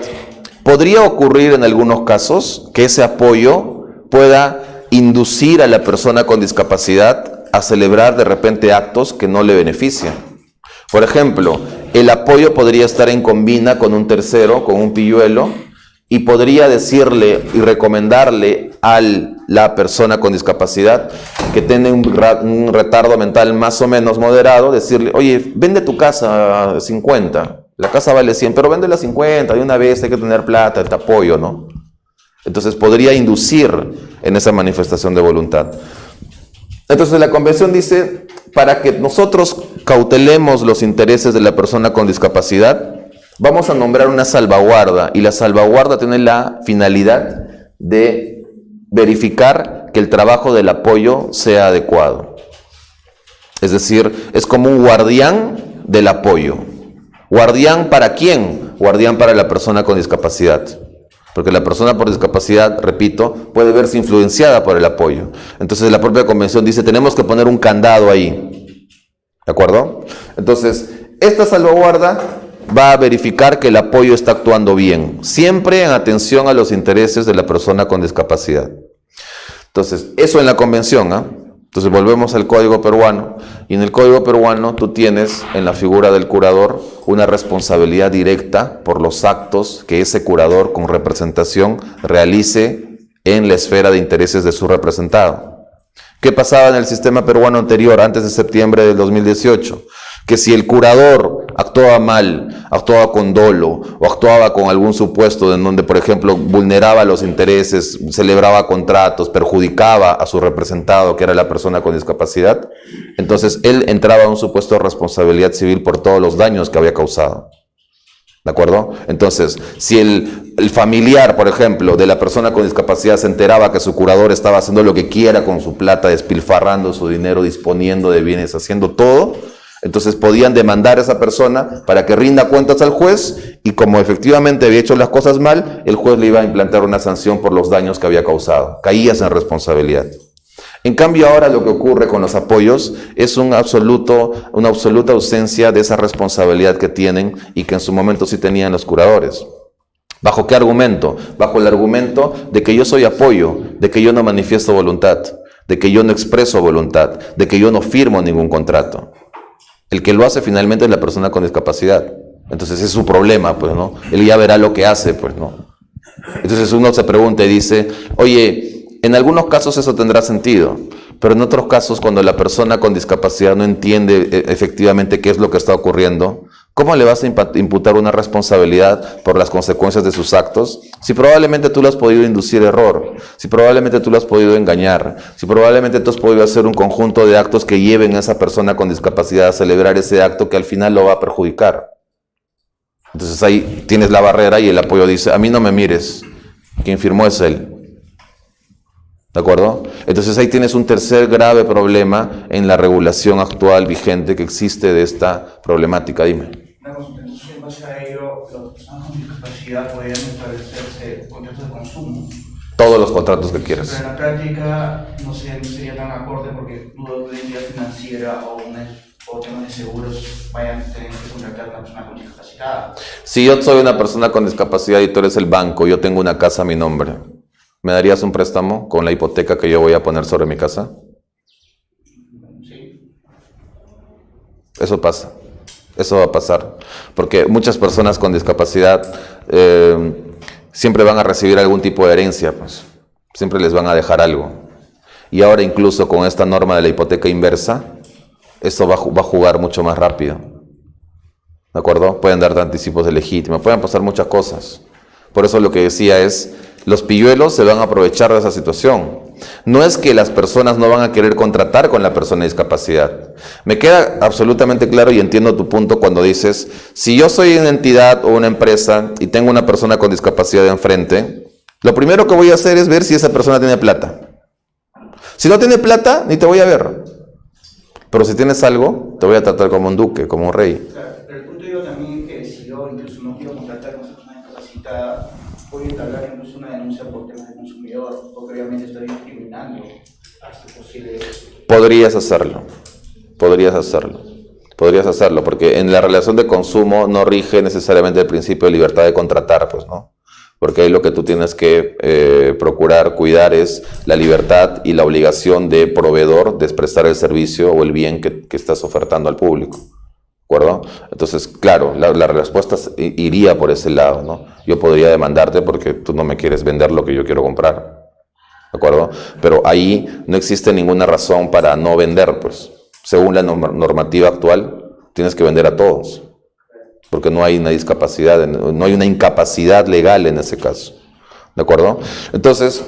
podría ocurrir en algunos casos que ese apoyo pueda inducir a la persona con discapacidad a celebrar de repente actos que no le benefician. Por ejemplo, el apoyo podría estar en combina con un tercero, con un pilluelo, y podría decirle y recomendarle a la persona con discapacidad que tiene un retardo mental más o menos moderado, decirle, oye, vende tu casa a 50, la casa vale 100, pero véndela a 50, de una vez hay que tener plata, te apoyo, ¿no? Entonces podría inducir en esa manifestación de voluntad. Entonces la convención dice, para que nosotros cautelemos los intereses de la persona con discapacidad, vamos a nombrar una salvaguarda, y la salvaguarda tiene la finalidad de verificar que el trabajo del apoyo sea adecuado. Es decir, es como un guardián del apoyo. ¿Guardián para quién? Guardián para la persona con discapacidad. Porque la persona por discapacidad, repito, puede verse influenciada por el apoyo. Entonces la propia convención dice, tenemos que poner un candado ahí. ¿De acuerdo? Entonces, esta salvaguarda va a verificar que el apoyo está actuando bien, siempre en atención a los intereses de la persona con discapacidad. Entonces, eso en la convención, ¿ah? Entonces volvemos al Código Peruano, y en el Código Peruano tú tienes en la figura del curador una responsabilidad directa por los actos que ese curador con representación realice en la esfera de intereses de su representado. ¿Qué pasaba en el sistema peruano anterior, antes de septiembre del 2018? Que si el curador actuaba mal, actuaba con dolo o actuaba con algún supuesto en donde, por ejemplo, vulneraba los intereses, celebraba contratos, perjudicaba a su representado, que era la persona con discapacidad, entonces él entraba a un supuesto de responsabilidad civil por todos los daños que había causado. ¿De acuerdo? Entonces, si el familiar, por ejemplo, de la persona con discapacidad se enteraba que su curador estaba haciendo lo que quiera con su plata, despilfarrando su dinero, disponiendo de bienes, haciendo todo, entonces podían demandar a esa persona para que rinda cuentas al juez, y como efectivamente había hecho las cosas mal, el juez le iba a implantar una sanción por los daños que había causado. Caías en responsabilidad. En cambio ahora lo que ocurre con los apoyos es una absoluta ausencia de esa responsabilidad que tienen y que en su momento sí tenían los curadores. ¿Bajo qué argumento? Bajo el argumento de que yo soy apoyo, de que yo no manifiesto voluntad, de que yo no expreso voluntad, de que yo no firmo ningún contrato. El que lo hace finalmente es la persona con discapacidad. Entonces es su problema, pues, ¿no? Él ya verá lo que hace, pues, ¿no? Entonces uno se pregunta y dice, oye, en algunos casos eso tendrá sentido, pero en otros casos, cuando la persona con discapacidad no entiende efectivamente qué es lo que está ocurriendo, ¿cómo le vas a imputar una responsabilidad por las consecuencias de sus actos? Si probablemente tú le has podido inducir error, si probablemente tú le has podido engañar, si probablemente tú has podido hacer un conjunto de actos que lleven a esa persona con discapacidad a celebrar ese acto que al final lo va a perjudicar. Entonces ahí tienes la barrera y el apoyo dice, a mí no me mires, quien firmó es él. ¿De acuerdo? Entonces ahí tienes un tercer grave problema en la regulación actual vigente que existe de esta problemática. Dime. Una consulta, entonces en base a ello, las personas con discapacidad podrían establecerse contratos de consumo. Todos los contratos que quieras. Pero en la práctica no sería tan acorde porque dudo que una entidad financiera o temas de seguros vayan a tener que contratar a una persona con discapacidad. Si yo soy una persona con discapacidad y tú eres el banco, yo tengo una casa a mi nombre, ¿me darías un préstamo con la hipoteca que yo voy a poner sobre mi casa? Sí. Eso pasa. Eso va a pasar. Porque muchas personas con discapacidad siempre van a recibir algún tipo de herencia, pues. Siempre les van a dejar algo. Y ahora incluso con esta norma de la hipoteca inversa, eso va a jugar mucho más rápido. ¿De acuerdo? Pueden darte anticipos de legítima, pueden pasar muchas cosas. Por eso lo que decía es, los pilluelos se van a aprovechar de esa situación. No es que las personas no van a querer contratar con la persona de discapacidad. Me queda absolutamente claro y entiendo tu punto cuando dices, si yo soy una entidad o una empresa y tengo una persona con discapacidad enfrente, lo primero que voy a hacer es ver si esa persona tiene plata. Si no tiene plata, ni te voy a ver. Pero si tienes algo, te voy a tratar como un duque, como un rey. Claro, pero el punto yo también es que si yo incluso no quiero contratar con esa persona discapacitada, voy a entablar incluso una denuncia por temas de consumidor, porque obviamente estoy discriminando a este posible... Podrías hacerlo, porque en la relación de consumo no rige necesariamente el principio de libertad de contratar, pues, ¿no? Porque ahí lo que tú tienes que procurar, cuidar es la libertad y la obligación de proveedor de prestar el servicio o el bien que estás ofertando al público. ¿De acuerdo? Entonces, claro, la respuesta iría por ese lado, ¿no? Yo podría demandarte porque tú no me quieres vender lo que yo quiero comprar. ¿De acuerdo? Pero ahí no existe ninguna razón para no vender, pues. Según la normativa actual, tienes que vender a todos. Porque no hay una discapacidad, no hay una incapacidad legal en ese caso. ¿De acuerdo? Entonces,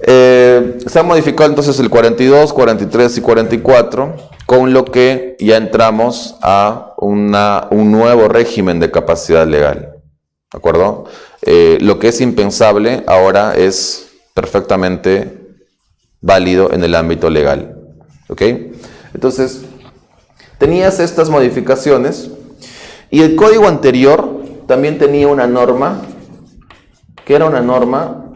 se han modificado entonces el 42, 43 y 44, con lo que ya entramos a un nuevo régimen de capacidad legal. ¿De acuerdo? Lo que es impensable ahora es perfectamente válido en el ámbito legal. ¿Ok? Entonces, tenías estas modificaciones. Y el código anterior también tenía una norma, que era una norma,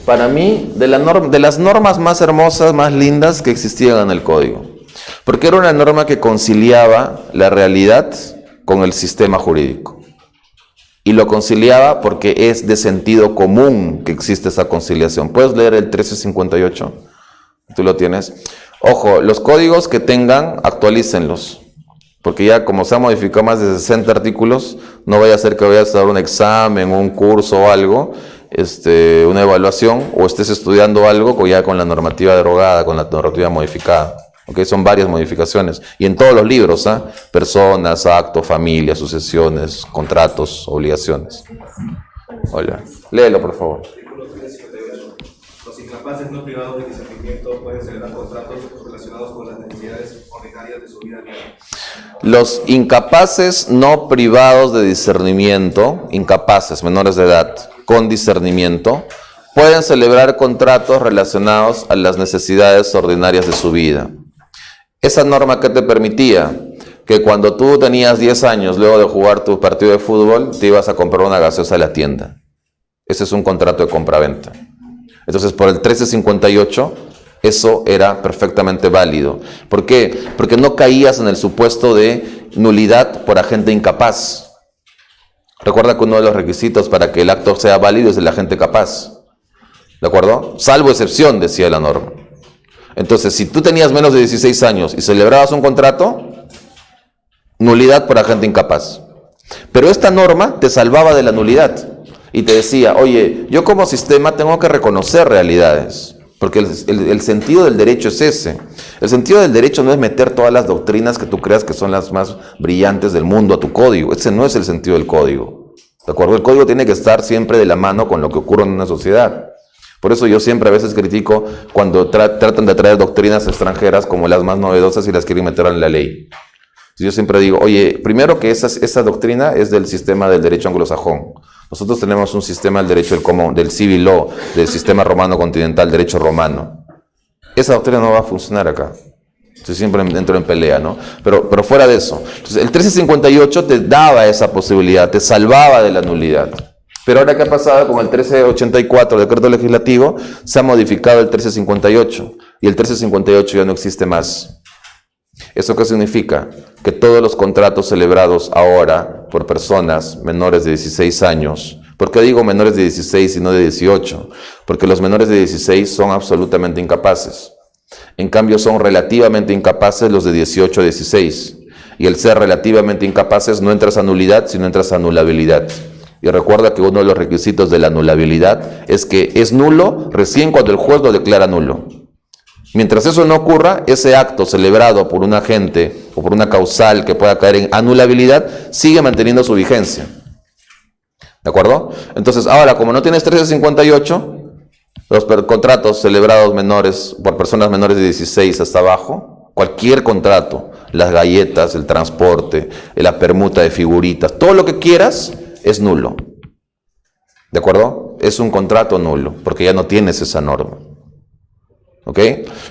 para mí, de las normas más hermosas, más lindas que existían en el código. Porque era una norma que conciliaba la realidad con el sistema jurídico. Y lo conciliaba porque es de sentido común que existe esa conciliación. ¿Puedes leer el 1358? Tú lo tienes. Ojo, los códigos que tengan, actualícenlos. Porque ya como se han modificado más de 60 artículos, no vaya a ser que vayas a dar un examen, un curso o algo, una evaluación, o estés estudiando algo ya con la normativa derogada, con la normativa modificada. ¿Okay? Son varias modificaciones. Y en todos los libros, ¿eh? Personas, actos, familias, sucesiones, contratos, obligaciones. Hola. Léelo, por favor. Los incapaces no privados de discernimiento pueden celebrar contratos relacionados con las necesidades ordinarias de su vida diaria. Los incapaces no privados de discernimiento, incapaces, menores de edad, con discernimiento, pueden celebrar contratos relacionados a las necesidades ordinarias de su vida. Esa norma que te permitía que cuando tú tenías 10 años, luego de jugar tu partido de fútbol, te ibas a comprar una gaseosa en la tienda. Ese es un contrato de compraventa. Entonces, por el 1358, eso era perfectamente válido. ¿Por qué? Porque no caías en el supuesto de nulidad por agente incapaz. Recuerda que uno de los requisitos para que el acto sea válido es el agente capaz. ¿De acuerdo? Salvo excepción, decía la norma. Entonces, si tú tenías menos de 16 años y celebrabas un contrato, nulidad por agente incapaz. Pero esta norma te salvaba de la nulidad y te decía, oye, yo como sistema tengo que reconocer realidades, porque el sentido del derecho es ese. El sentido del derecho no es meter todas las doctrinas que tú creas que son las más brillantes del mundo a tu código. Ese no es el sentido del código. ¿De acuerdo? El código tiene que estar siempre de la mano con lo que ocurre en una sociedad. Por eso yo siempre a veces critico cuando tratan de traer doctrinas extranjeras como las más novedosas y las quieren meter en la ley. Yo siempre digo, oye, primero que esa doctrina es del sistema del derecho anglosajón. Nosotros tenemos un sistema del derecho del civil law, del sistema romano continental, derecho romano. Esa doctrina no va a funcionar acá. Yo siempre entro en pelea, ¿no? Pero fuera de eso. Entonces, el 1358 te daba esa posibilidad, te salvaba de la nulidad. Pero ahora, ¿qué ha pasado con el 1384, decreto legislativo? Se ha modificado el 1358 y el 1358 ya no existe más. ¿Eso qué significa? Que todos los contratos celebrados ahora por personas menores de 16 años, ¿por qué digo menores de 16 y no de 18? Porque los menores de 16 son absolutamente incapaces. En cambio, son relativamente incapaces los de 18 a 16. Y el ser relativamente incapaces no entras a nulidad, sino entras a anulabilidad. Y recuerda que uno de los requisitos de la anulabilidad es que es nulo recién cuando el juez lo declara nulo. Mientras eso no ocurra, ese acto celebrado por un agente o por una causal que pueda caer en anulabilidad sigue manteniendo su vigencia. ¿De acuerdo? Entonces, ahora, como no tienes 1358, los contratos celebrados menores por personas menores de 16 hasta abajo, cualquier contrato, las galletas, el transporte, la permuta de figuritas, todo lo que quieras es nulo. ¿De acuerdo? Es un contrato nulo, porque ya no tienes esa norma. ¿Ok?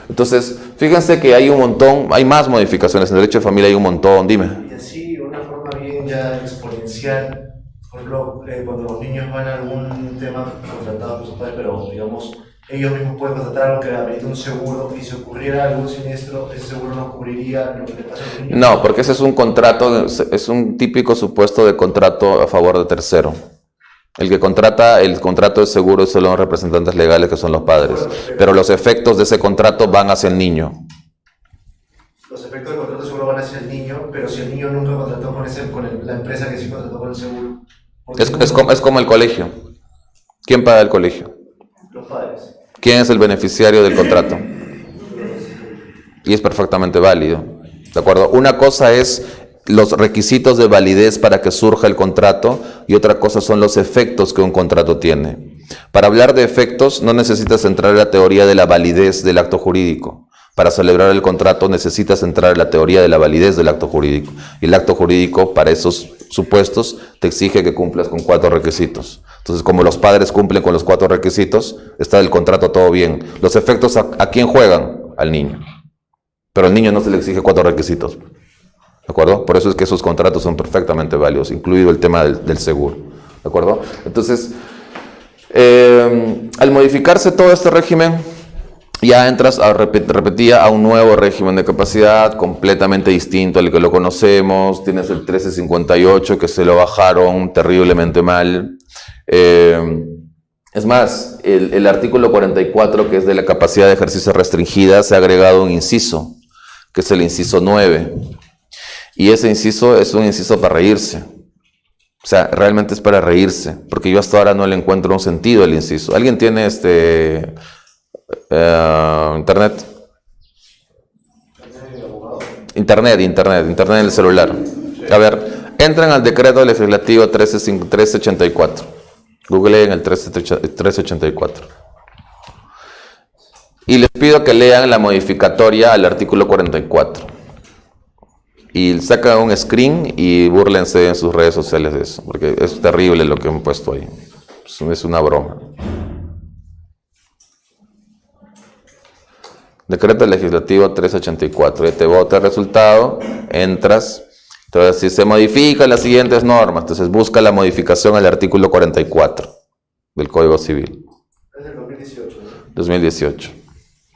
Entonces, fíjense que hay un montón, hay más modificaciones. En derecho de familia hay un montón, dime. Y así, de una forma bien ya exponencial, por ejemplo, cuando los niños van a algún tema contratado por sus padres, pero digamos, ellos mismos pueden contratar algo que amerite un seguro, y si ocurriera algún siniestro, ese seguro no cubriría lo que le pasa a los niños. No, porque ese es un contrato, es un típico supuesto de contrato a favor de tercero. El que contrata el contrato de seguro son los representantes legales, que son los padres. Pero los efectos de ese contrato van hacia el niño. Los efectos del contrato de seguro van hacia el niño, pero si el niño nunca contrató con la empresa que sí contrató con el seguro. Es como el colegio. ¿Quién paga el colegio? Los padres. ¿Quién es el beneficiario del contrato? Y es perfectamente válido. ¿De acuerdo? Una cosa es los requisitos de validez para que surja el contrato y otra cosa son los efectos que un contrato tiene. Para hablar de efectos no necesitas entrar en la teoría de la validez del acto jurídico. Para celebrar el contrato necesitas entrar en la teoría de la validez del acto jurídico. Y el acto jurídico, para esos supuestos, te exige que cumplas con 4 requisitos. Entonces, como los padres cumplen con los 4 requisitos, está el contrato todo bien. Los efectos, ¿a quién juegan? Al niño. Pero al niño no se le exige 4 requisitos. ¿De acuerdo? Por eso es que esos contratos son perfectamente válidos, incluido el tema del seguro. ¿De acuerdo? Entonces, al modificarse todo este régimen, ya entras, repetía, a un nuevo régimen de capacidad completamente distinto al que lo conocemos. Tienes el 1358, que se lo bajaron terriblemente mal. Es más, el artículo 44, que es de la capacidad de ejercicio restringida, se ha agregado un inciso, que es el inciso 9. Y ese inciso es un inciso para reírse. O sea, realmente es para reírse, porque yo hasta ahora no le encuentro un sentido al inciso. ¿Alguien tiene internet? Internet en el celular. A ver, entren al decreto legislativo 1384. Googleen el 1384. Y les pido que lean la modificatoria al artículo 44. Y sacan un screen y búrlense en sus redes sociales de eso, porque es terrible lo que han puesto ahí. Es una broma. Decreto legislativo 384. Te vota el resultado, entras. Entonces, si se modifican las siguientes normas, entonces busca la modificación al artículo 44 del Código Civil. Es del 2018. 2018.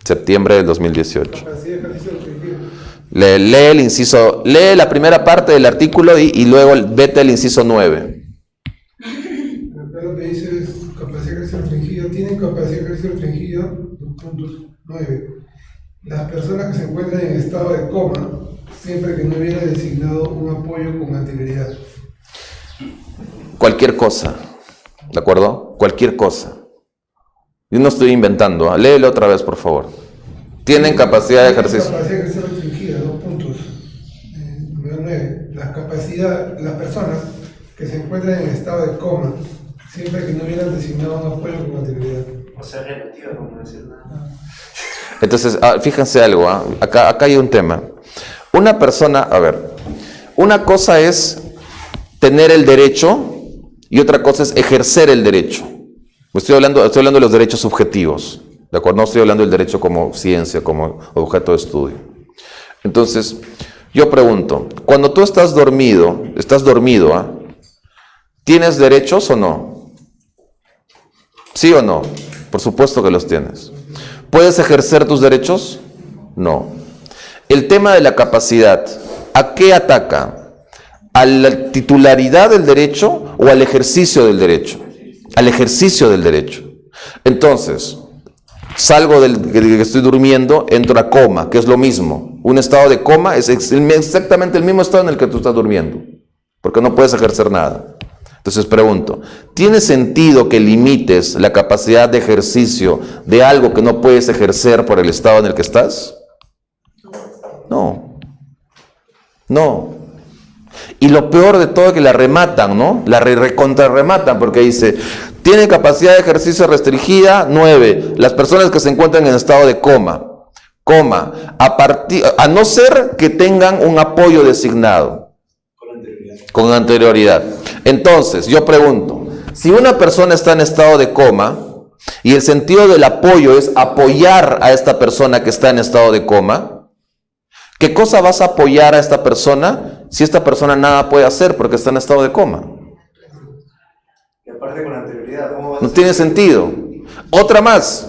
Septiembre del 2018. Lee el inciso, lee la primera parte del artículo y luego vete al inciso 9. Acá lo que dice es capacidad de ejercicio restringido. Tienen capacidad de ejercicio restringido, 2.9. Las personas que se encuentran en estado de coma, siempre que no hubiera designado un apoyo con anterioridad. cualquier cosa, ¿de acuerdo? Cualquier cosa. Yo no estoy inventando, léelo otra vez, por favor. Tienen capacidad de ejercicio. Capacidad de ejercicio restringida, 2 puntos. Número 9. Las personas que se encuentran en estado de coma, siempre que no hubieran designado un apoyo con anterioridad. O sea, relativa, como no decir nada. Entonces, fíjense algo, acá hay un tema. Una persona, a ver, una cosa es tener el derecho y otra cosa es ejercer el derecho. Estoy hablando de los derechos subjetivos, ¿de acuerdo? No estoy hablando del derecho como ciencia, como objeto de estudio. Entonces, yo pregunto, cuando tú estás dormido, ¿tienes derechos o no? ¿Sí o no? Por supuesto que los tienes. ¿Puedes ejercer tus derechos? No. El tema de la capacidad, ¿a qué ataca? ¿A la titularidad del derecho o al ejercicio del derecho? Al ejercicio del derecho. Entonces, salgo de que estoy durmiendo, entro a coma, que es lo mismo. Un estado de coma es exactamente el mismo estado en el que tú estás durmiendo, porque no puedes ejercer nada. Entonces pregunto, ¿tiene sentido que limites la capacidad de ejercicio de algo que no puedes ejercer por el estado en el que estás? No. No. Y lo peor de todo es que la rematan, ¿no? La recontrarrematan porque dice, tiene capacidad de ejercicio restringida, 9. Las personas que se encuentran en estado de coma, a no ser que tengan un apoyo designado. Con anterioridad. Entonces, yo pregunto, si una persona está en estado de coma y el sentido del apoyo es apoyar a esta persona que está en estado de coma, ¿qué cosa vas a apoyar a esta persona si esta persona nada puede hacer porque está en estado de coma? Y aparte con anterioridad, ¿cómo vas a No tiene sentido. Otra más.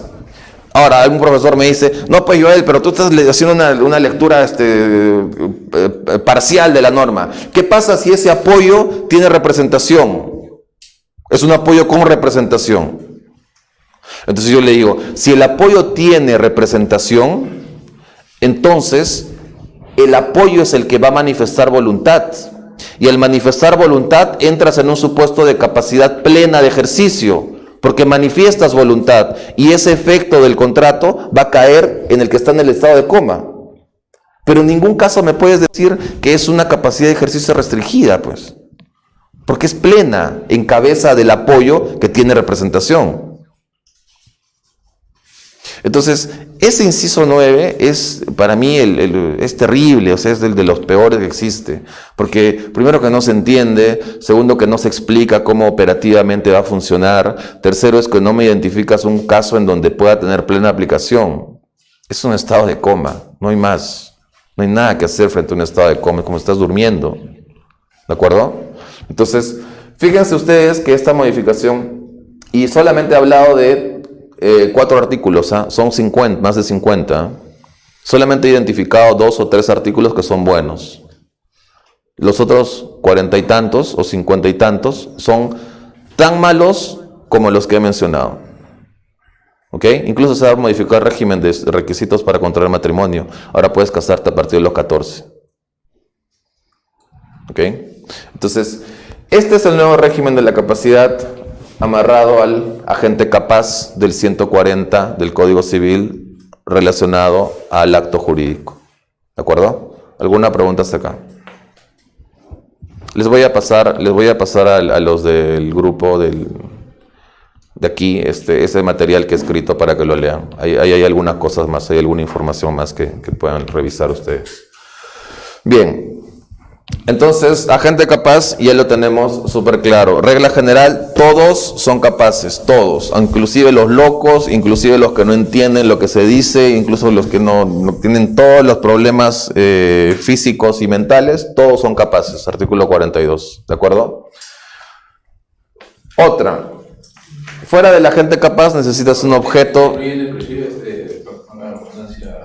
Ahora, algún profesor me dice, no, pues Joel, pero tú estás haciendo una lectura parcial de la norma. ¿Qué pasa si ese apoyo tiene representación? Es un apoyo con representación. Entonces yo le digo, si el apoyo tiene representación, entonces el apoyo es el que va a manifestar voluntad. Y al manifestar voluntad entras en un supuesto de capacidad plena de ejercicio, porque manifiestas voluntad y ese efecto del contrato va a caer en el que está en el estado de coma. Pero en ningún caso me puedes decir que es una capacidad de ejercicio restringida, pues, porque es plena en cabeza del apoyo que tiene representación. Entonces, ese inciso 9 es, para mí, es terrible, o sea, es de los peores que existe. Porque, primero, que no se entiende. Segundo, que no se explica cómo operativamente va a funcionar. Tercero, es que no me identificas un caso en donde pueda tener plena aplicación. Es un estado de coma, no hay más. No hay nada que hacer frente a un estado de coma, como estás durmiendo. ¿De acuerdo? Entonces, fíjense ustedes que esta modificación, y solamente he hablado de 4 artículos, son 50, más de 50. Solamente he identificado 2 o 3 artículos que son buenos. Los otros 40 y tantos o 50 y tantos son tan malos como los que he mencionado. ¿Ok? Incluso se ha modificado el régimen de requisitos para contraer matrimonio. Ahora puedes casarte a partir de los 14. ¿Ok? Entonces, este es el nuevo régimen de la capacidad, amarrado al agente capaz del 140 del Código Civil relacionado al acto jurídico. ¿De acuerdo? ¿Alguna pregunta hasta acá? Les voy a pasar a los del grupo de aquí ese material que he escrito para que lo lean. Ahí hay algunas cosas más, hay alguna información más que puedan revisar ustedes. Bien. Entonces, agente capaz ya lo tenemos súper claro. Regla general, todos son capaces, todos, inclusive los locos, inclusive los que no entienden lo que se dice, incluso los que no tienen todos los problemas físicos y mentales, todos son capaces. Artículo 42, ¿de acuerdo? Otra, fuera del agente capaz necesitas un objeto. Inclusive, una redundancia,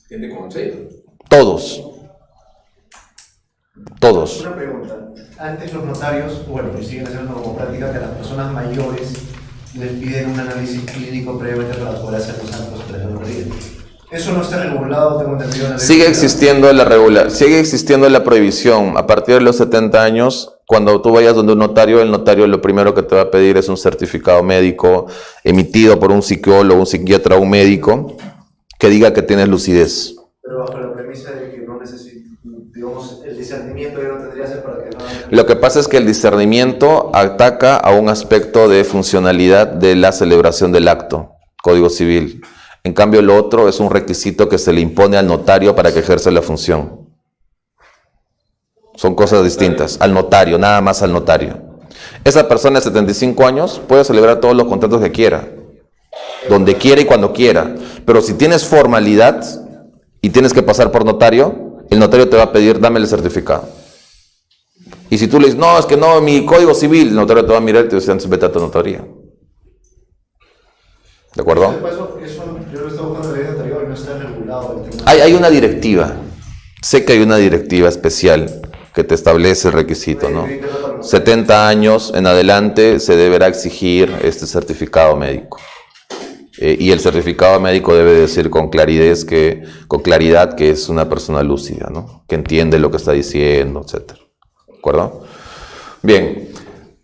gente con sello. Todos. Todos. Una pregunta. Antes los notarios, bueno, y siguen haciendo como práctica que a las personas mayores les piden un análisis clínico previamente para poder hacer los actos de la notaría. Eso no está regulado, tengo entendido. En la ley Sigue de sigue existiendo la prohibición. A partir de los 70 años, cuando tú vayas donde un notario, el notario lo primero que te va a pedir es un certificado médico emitido por un psicólogo, un psiquiatra o un médico que diga que tienes lucidez. Pero bajo la premisa de que no necesito, digamos, el discernimiento ya no tendría que ser para que no... Lo que pasa es que el discernimiento ataca a un aspecto de funcionalidad de la celebración del acto, Código Civil. En cambio, lo otro es un requisito que se le impone al notario para que ejerza la función. Son cosas distintas. Al notario, nada más al notario. Esa persona de 75 años puede celebrar todos los contratos que quiera, donde quiera y cuando quiera. Pero si tienes formalidad y tienes que pasar por notario, el notario te va a pedir, dame el certificado. Y si tú le dices, no, es que no, mi Código Civil, el notario te va a mirar y te dice, antes vete a tu notaría. ¿De acuerdo? Eso yo lo estaba buscando en la ley anterior y no está regulado el tema. Hay una directiva. Sé que hay una directiva especial que te establece el requisito, ¿no? 70 años en adelante se deberá exigir este certificado médico. Y el certificado médico debe decir con claridad que es una persona lúcida, ¿no? Que entiende lo que está diciendo, etc. ¿De acuerdo? Bien.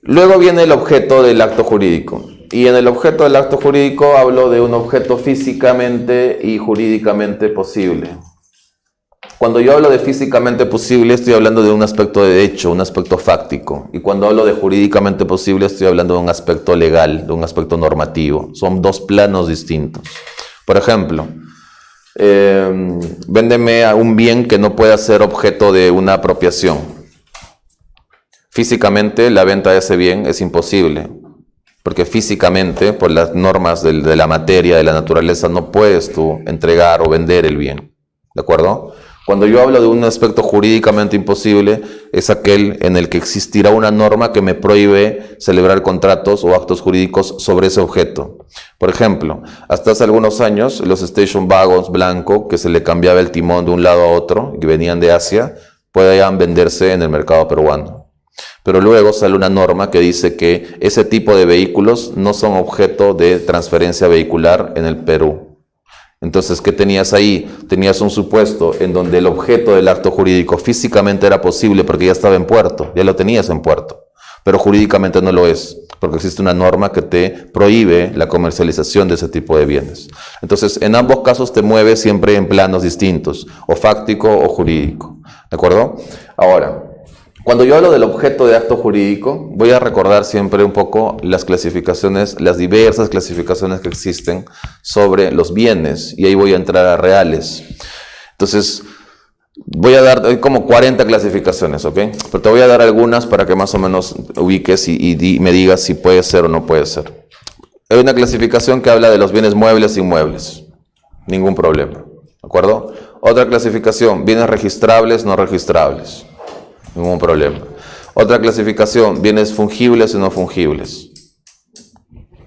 Luego viene el objeto del acto jurídico. Y en el objeto del acto jurídico hablo de un objeto físicamente y jurídicamente posible. Cuando yo hablo de físicamente posible, estoy hablando de un aspecto de hecho, un aspecto fáctico. Y cuando hablo de jurídicamente posible, estoy hablando de un aspecto legal, de un aspecto normativo. Son dos planos distintos. Por ejemplo, véndeme a un bien que no pueda ser objeto de una apropiación. Físicamente, la venta de ese bien es imposible. Porque físicamente, por las normas de la materia, de la naturaleza, no puedes tú entregar o vender el bien. ¿De acuerdo? Cuando yo hablo de un aspecto jurídicamente imposible, es aquel en el que existirá una norma que me prohíbe celebrar contratos o actos jurídicos sobre ese objeto. Por ejemplo, hasta hace algunos años, los station wagons blanco, que se le cambiaba el timón de un lado a otro, que venían de Asia, podían venderse en el mercado peruano. Pero luego sale una norma que dice que ese tipo de vehículos no son objeto de transferencia vehicular en el Perú. Entonces, ¿qué tenías ahí? Tenías un supuesto en donde el objeto del acto jurídico físicamente era posible porque ya estaba en puerto, ya lo tenías en puerto, pero jurídicamente no lo es, porque existe una norma que te prohíbe la comercialización de ese tipo de bienes. Entonces, en ambos casos te mueves siempre en planos distintos, o fáctico o jurídico. ¿De acuerdo? Ahora, cuando yo hablo del objeto de acto jurídico, voy a recordar siempre un poco las clasificaciones, las diversas clasificaciones que existen sobre los bienes, y ahí voy a entrar a reales. Entonces, voy a dar como 40 clasificaciones, ¿ok? Pero te voy a dar algunas para que más o menos ubiques y me digas si puede ser o no puede ser. Hay una clasificación que habla de los bienes muebles e inmuebles. Ningún problema, ¿de acuerdo? Otra clasificación, bienes registrables, no registrables. Ningún problema. Otra clasificación, bienes fungibles y no fungibles.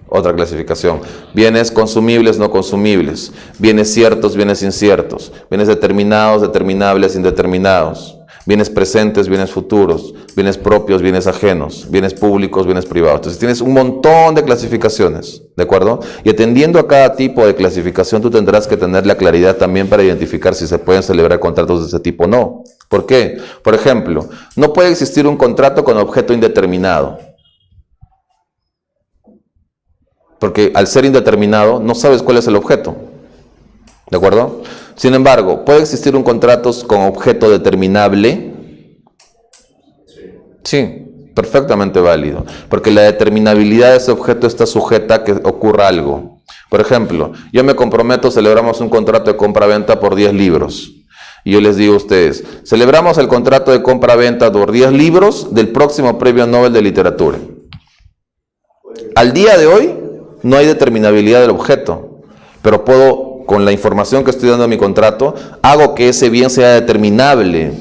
Otra clasificación, bienes consumibles, no consumibles. Bienes ciertos, bienes inciertos. Bienes determinados, determinables, indeterminados. Bienes presentes, bienes futuros. Bienes propios, bienes ajenos. Bienes públicos, bienes privados. Entonces tienes un montón de clasificaciones, ¿de acuerdo? Y atendiendo a cada tipo de clasificación, tú tendrás que tener la claridad también para identificar si se pueden celebrar contratos de ese tipo o no. ¿Por qué? Por ejemplo, no puede existir un contrato con objeto indeterminado. Porque al ser indeterminado, no sabes cuál es el objeto. ¿De acuerdo? Sin embargo, ¿puede existir un contrato con objeto determinable? Sí, perfectamente válido. Porque la determinabilidad de ese objeto está sujeta a que ocurra algo. Por ejemplo, yo me comprometo, celebramos un contrato de compra-venta por 10 libros. Y yo les digo a ustedes, celebramos el contrato de compra-venta por 10 libros del próximo Premio Nobel de Literatura. Al día de hoy no hay determinabilidad del objeto, pero puedo, con la información que estoy dando en mi contrato, hago que ese bien sea determinable.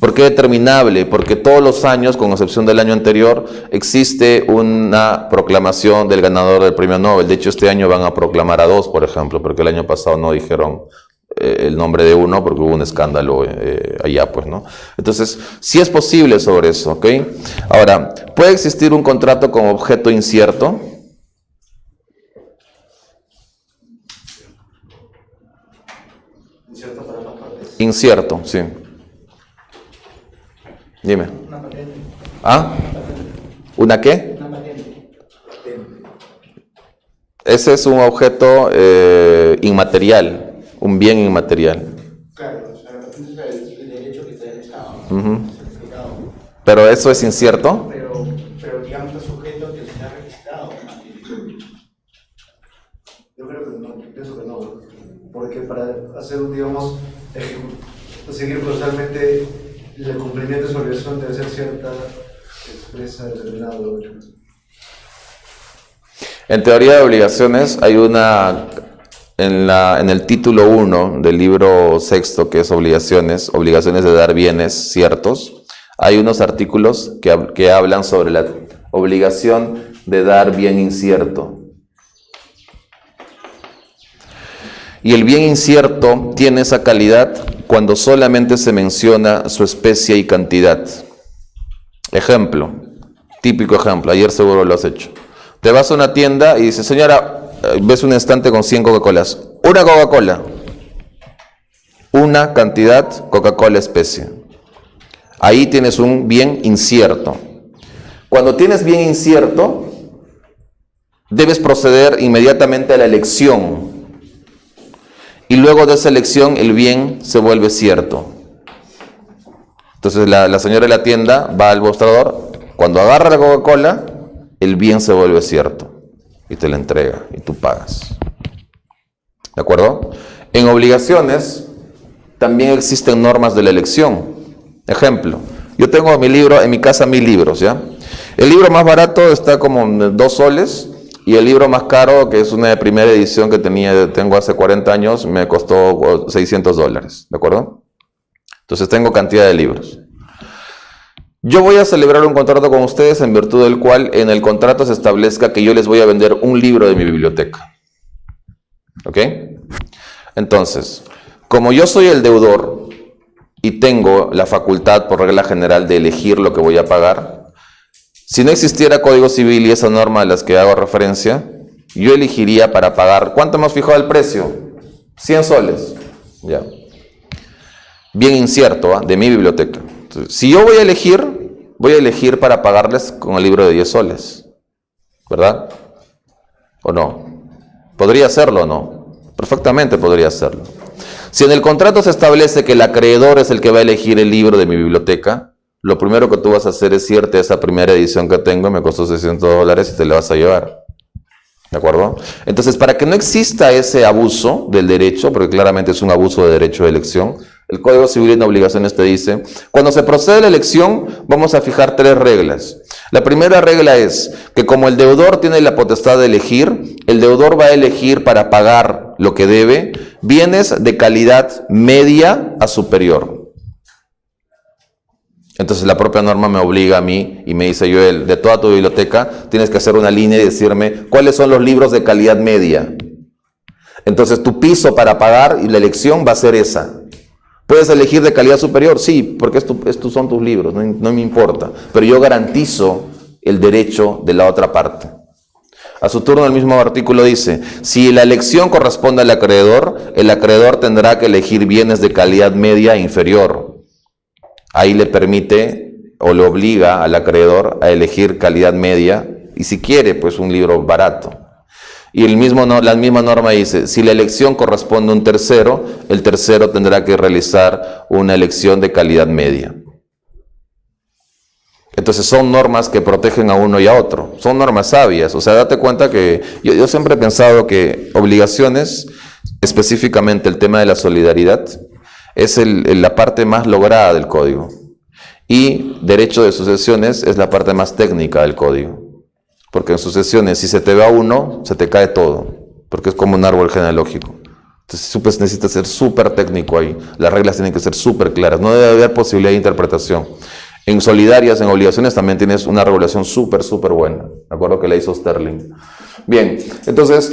¿Por qué determinable? Porque todos los años, con excepción del año anterior, existe una proclamación del ganador del Premio Nobel. De hecho, este año van a proclamar a 2, por ejemplo, porque el año pasado no dijeron el nombre de uno porque hubo un escándalo allá, pues, ¿no? Entonces, sí es posible sobre eso, ¿ok? Ahora, ¿puede existir un contrato con objeto incierto? Incierto, sí. Dime. Una patente. ¿Ah? ¿Una qué? Una patente. Ese es un objeto inmaterial, un bien inmaterial. Claro, o sea, la patente es el derecho que está en el Estado. Ujú. Certificado. Pero eso es incierto. Pero digamos está sujeto a que sea registrado. Yo creo que no, pienso que no, porque para hacer un, digamos, seguir totalmente el cumplimiento de su obligación debe ser cierta, expresa, determinado. En teoría de obligaciones hay una, en el título 1 del libro sexto, que es obligaciones de dar bienes ciertos, hay unos artículos que hablan sobre la obligación de dar bien incierto. Y el bien incierto tiene esa calidad cuando solamente se menciona su especie y cantidad. Ejemplo, típico ejemplo, ayer seguro lo has hecho. Te vas a una tienda y dices, señora, ves un estante con 100 Coca-Colas. Una Coca-Cola. Una cantidad Coca-Cola especie. Ahí tienes un bien incierto. Cuando tienes bien incierto, debes proceder inmediatamente a la elección. Y luego de esa elección el bien se vuelve cierto. Entonces la señora de la tienda va al mostrador, cuando agarra la Coca-Cola, el bien se vuelve cierto y te la entrega y tú pagas. ¿De acuerdo? En obligaciones también existen normas de la elección. Ejemplo, yo tengo en mi casa 1000 libros, ¿ya? El libro más barato está como en 2 soles. Y el libro más caro, que es una de primera edición que tengo hace 40 años, me costó $600, ¿de acuerdo? Entonces tengo cantidad de libros. Yo voy a celebrar un contrato con ustedes en virtud del cual en el contrato se establezca que yo les voy a vender un libro de mi biblioteca. ¿Ok? Entonces, como yo soy el deudor y tengo la facultad por regla general de elegir lo que voy a pagar, si no existiera Código Civil y esa norma a las que hago referencia, yo elegiría para pagar, ¿cuánto hemos fijado el precio? 100 soles. Ya. Bien incierto, ¿eh? De mi biblioteca. Entonces, si yo voy a elegir para pagarles con el libro de 10 soles. ¿Verdad? ¿O no? ¿Podría hacerlo o no? Perfectamente podría hacerlo. Si en el contrato se establece que el acreedor es el que va a elegir el libro de mi biblioteca, lo primero que tú vas a hacer es irte a esa primera edición que tengo, me costó $600 y te la vas a llevar. ¿De acuerdo? Entonces, para que no exista ese abuso del derecho, porque claramente es un abuso de derecho de elección, el Código Civil en obligaciones te dice, cuando se procede a la elección, vamos a fijar 3 reglas. La primera regla es que como el deudor tiene la potestad de elegir, el deudor va a elegir para pagar lo que debe bienes de calidad media a superior. Entonces la propia norma me obliga a mí y me dice, Joel, de toda tu biblioteca tienes que hacer una línea y decirme cuáles son los libros de calidad media. Entonces tu piso para pagar y la elección va a ser esa. ¿Puedes elegir de calidad superior? Sí, porque estos son tus libros, no me importa. Pero yo garantizo el derecho de la otra parte. A su turno el mismo artículo dice, si la elección corresponde al acreedor, el acreedor tendrá que elegir bienes de calidad media e inferior. Ahí le permite o le obliga al acreedor a elegir calidad media y si quiere, pues un libro barato. Y la misma norma dice, si la elección corresponde a un tercero, el tercero tendrá que realizar una elección de calidad media. Entonces son normas que protegen a uno y a otro, son normas sabias. O sea, date cuenta que yo siempre he pensado que obligaciones, específicamente el tema de la solidaridad, es la parte más lograda del código. Y derecho de sucesiones es la parte más técnica del código. Porque en sucesiones, si se te va uno, se te cae todo. Porque es como un árbol genealógico. Entonces necesitas ser súper técnico ahí. Las reglas tienen que ser súper claras. No debe haber posibilidad de interpretación. En solidarias, en obligaciones, también tienes una regulación súper buena. ¿De acuerdo? Que la hizo Sterling. Bien, entonces,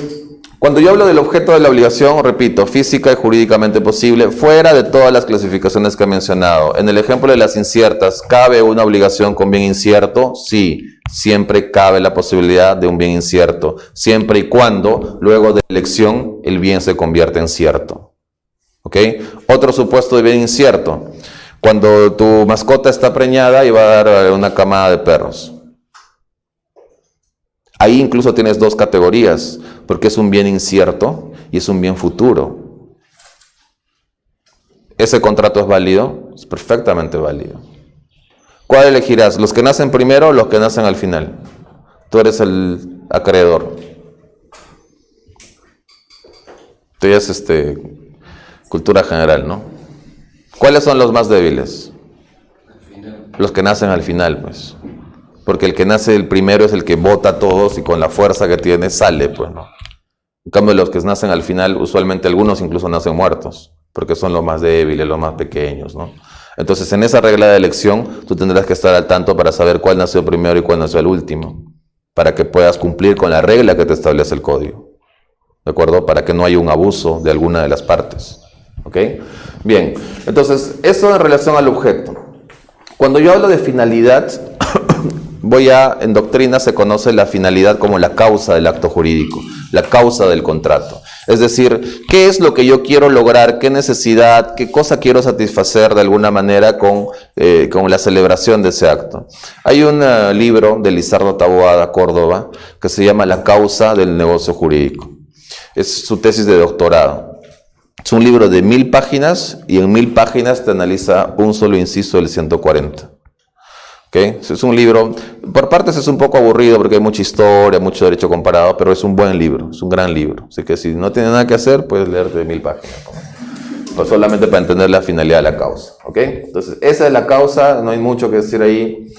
cuando yo hablo del objeto de la obligación, repito, física y jurídicamente posible, fuera de todas las clasificaciones que he mencionado. En el ejemplo de las inciertas, ¿cabe una obligación con bien incierto? Sí, siempre cabe la posibilidad de un bien incierto, siempre y cuando, luego de la elección, el bien se convierte en cierto. ¿Ok? Otro supuesto de bien incierto. Cuando tu mascota está preñada y va a dar una camada de perros. Ahí incluso tienes dos categorías, porque es un bien incierto y es un bien futuro. ¿Ese contrato es válido? Es perfectamente válido. ¿Cuál elegirás? ¿Los que nacen primero o los que nacen al final? Tú eres el acreedor. Esto ya es cultura general, ¿no? ¿Cuáles son los más débiles? Los que nacen al final, pues. Porque el que nace el primero es el que vota a todos y con la fuerza que tiene sale, pues, ¿no? En cambio, los que nacen al final, usualmente algunos incluso nacen muertos, porque son los más débiles, los más pequeños, ¿no? Entonces, en esa regla de elección, tú tendrás que estar al tanto para saber cuál nació primero y cuál nació el último, para que puedas cumplir con la regla que te establece el código, ¿de acuerdo? Para que no haya un abuso de alguna de las partes, ¿ok? Bien, entonces, eso en relación al objeto. Cuando yo hablo de finalidad, en doctrina se conoce la finalidad como la causa del acto jurídico, la causa del contrato. Es decir, ¿qué es lo que yo quiero lograr? ¿Qué necesidad? ¿Qué cosa quiero satisfacer de alguna manera con la celebración de ese acto? Hay un libro de Lizardo Taboada, Córdoba, que se llama La causa del negocio jurídico. Es su tesis de doctorado. Es un libro de 1000 páginas y en 1000 páginas te analiza un solo inciso del 140. ¿Okay? Es un libro, por partes es un poco aburrido porque hay mucha historia, mucho derecho comparado, pero es un buen libro, es un gran libro. Así que si no tienes nada que hacer, puedes leerte 1000 páginas. Pues solamente para entender la finalidad de la causa. ¿Okay? Entonces, esa es la causa, no hay mucho que decir ahí.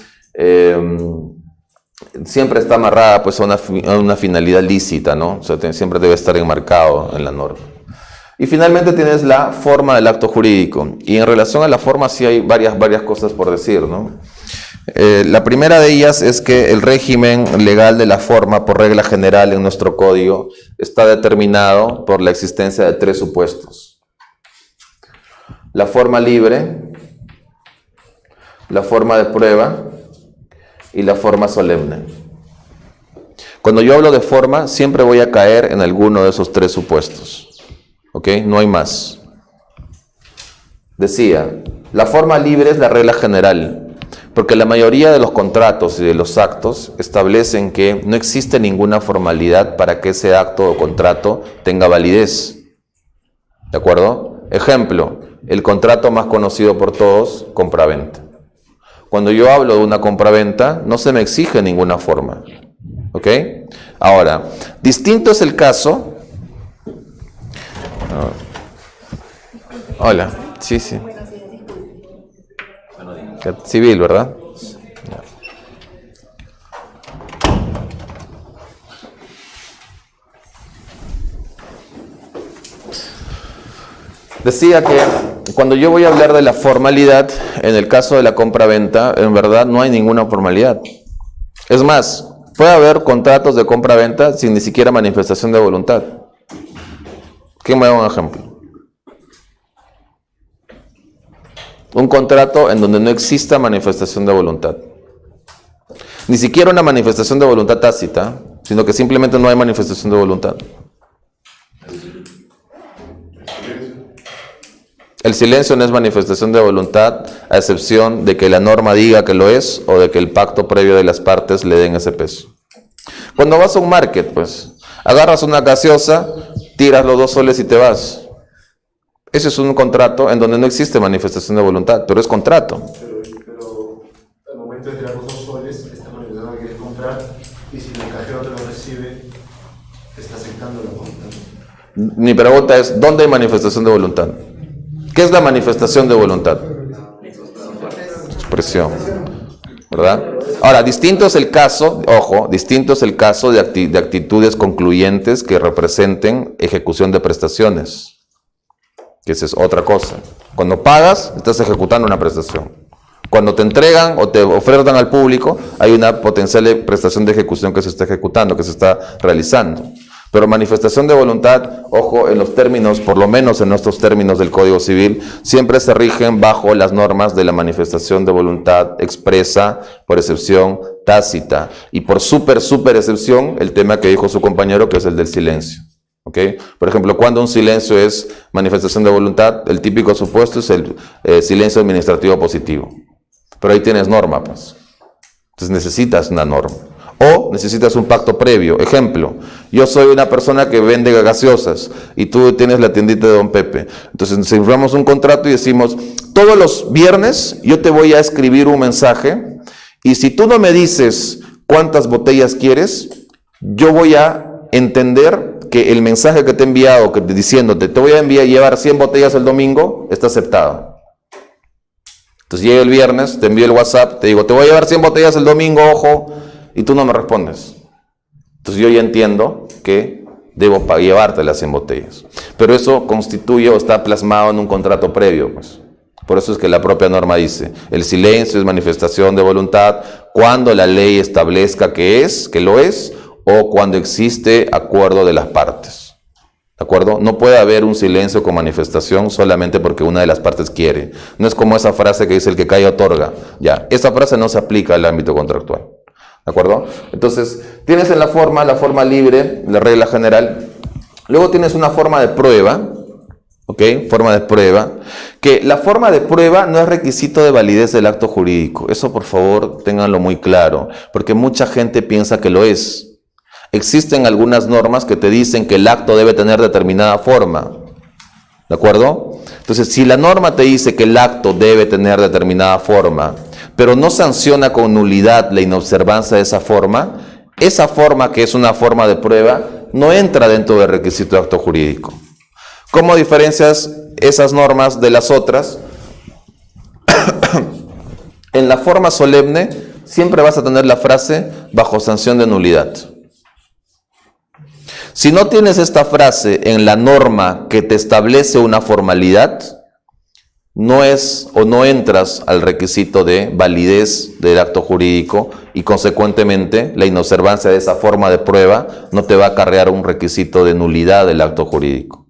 Siempre está amarrada pues, a una finalidad lícita, ¿no? O sea, siempre debe estar enmarcado en la norma. Y finalmente tienes la forma del acto jurídico. Y en relación a la forma sí hay varias cosas por decir, ¿no? La primera de ellas es que el régimen legal de la forma, por regla general en nuestro código, está determinado por la existencia de 3 supuestos. La forma libre, la forma de prueba y la forma solemne. Cuando yo hablo de forma, siempre voy a caer en alguno de esos 3 supuestos. ¿Ok? No hay más. Decía, la forma libre es la regla general. Porque la mayoría de los contratos y de los actos establecen que no existe ninguna formalidad para que ese acto o contrato tenga validez. ¿De acuerdo? Ejemplo, el contrato más conocido por todos, compraventa. Cuando yo hablo de una compraventa, no se me exige ninguna forma. ¿Ok? Ahora, distinto es el caso... Hola, sí. Civil, ¿verdad? Decía que cuando yo voy a hablar de la formalidad, en el caso de la compra-venta, en verdad no hay ninguna formalidad. Es más, puede haber contratos de compra-venta sin ni siquiera manifestación de voluntad. ¿Quién me da un ejemplo? Un contrato en donde no exista manifestación de voluntad. Ni siquiera una manifestación de voluntad tácita, sino que simplemente no hay manifestación de voluntad. El silencio no es manifestación de voluntad, a excepción de que la norma diga que lo es o de que el pacto previo de las partes le den ese peso. Cuando vas a un market, pues, agarras una gaseosa, tiras los 2 soles y te vas. Ese es un contrato en donde no existe manifestación de voluntad, pero es contrato. Pero al momento de tirar los 2 soles, esta manifestación que quieres comprar, y si el cajero te lo recibe, te está aceptando la compra. Mi pregunta es, ¿dónde hay manifestación de voluntad? ¿Qué es la manifestación de voluntad? Expresión, ¿verdad? Ahora, distinto es el caso, ojo, distinto es el caso de actitudes concluyentes que representen ejecución de prestaciones. Que esa es otra cosa. Cuando pagas, estás ejecutando una prestación. Cuando te entregan o te ofertan al público, hay una potencial prestación de ejecución que se está ejecutando, que se está realizando. Pero manifestación de voluntad, ojo, en los términos, por lo menos en nuestros términos del Código Civil, siempre se rigen bajo las normas de la manifestación de voluntad expresa, por excepción, tácita. Y por súper excepción, el tema que dijo su compañero, que es el del silencio. ¿Ok? Por ejemplo, cuando un silencio es manifestación de voluntad, el típico supuesto es el silencio administrativo positivo. Pero ahí tienes norma, pues. Entonces necesitas una norma. O necesitas un pacto previo. Ejemplo, yo soy una persona que vende gaseosas y tú tienes la tiendita de Don Pepe. Entonces firmamos un contrato y decimos, todos los viernes yo te voy a escribir un mensaje y si tú no me dices cuántas botellas quieres, yo voy a entender que el mensaje que te he enviado, diciéndote, te voy a llevar 100 botellas el domingo, está aceptado. Entonces llega el viernes, te envío el WhatsApp, te digo, te voy a llevar 100 botellas el domingo, ojo, y tú no me respondes. Entonces yo ya entiendo que debo llevarte las 100 botellas. Pero eso constituye o está plasmado en un contrato previo, pues. Por eso es que la propia norma dice, el silencio es manifestación de voluntad cuando la ley establezca que lo es, o cuando existe acuerdo de las partes. ¿De acuerdo? No puede haber un silencio con manifestación solamente porque una de las partes quiere. No es como esa frase que dice el que calla otorga. Ya, esa frase no se aplica al ámbito contractual. ¿De acuerdo? Entonces, tienes en la forma libre, la regla general. Luego tienes una forma de prueba. ¿Ok? Forma de prueba. Que la forma de prueba no es requisito de validez del acto jurídico. Eso, por favor, ténganlo muy claro. Porque mucha gente piensa que lo es. Existen algunas normas que te dicen que el acto debe tener determinada forma. ¿De acuerdo? Entonces, si la norma te dice que el acto debe tener determinada forma, pero no sanciona con nulidad la inobservancia de esa forma que es una forma de prueba, no entra dentro del requisito de acto jurídico. ¿Cómo diferencias esas normas de las otras? En la forma solemne siempre vas a tener la frase bajo sanción de nulidad. Si no tienes esta frase en la norma que te establece una formalidad, no entras al requisito de validez del acto jurídico y consecuentemente la inobservancia de esa forma de prueba no te va a acarrear un requisito de nulidad del acto jurídico.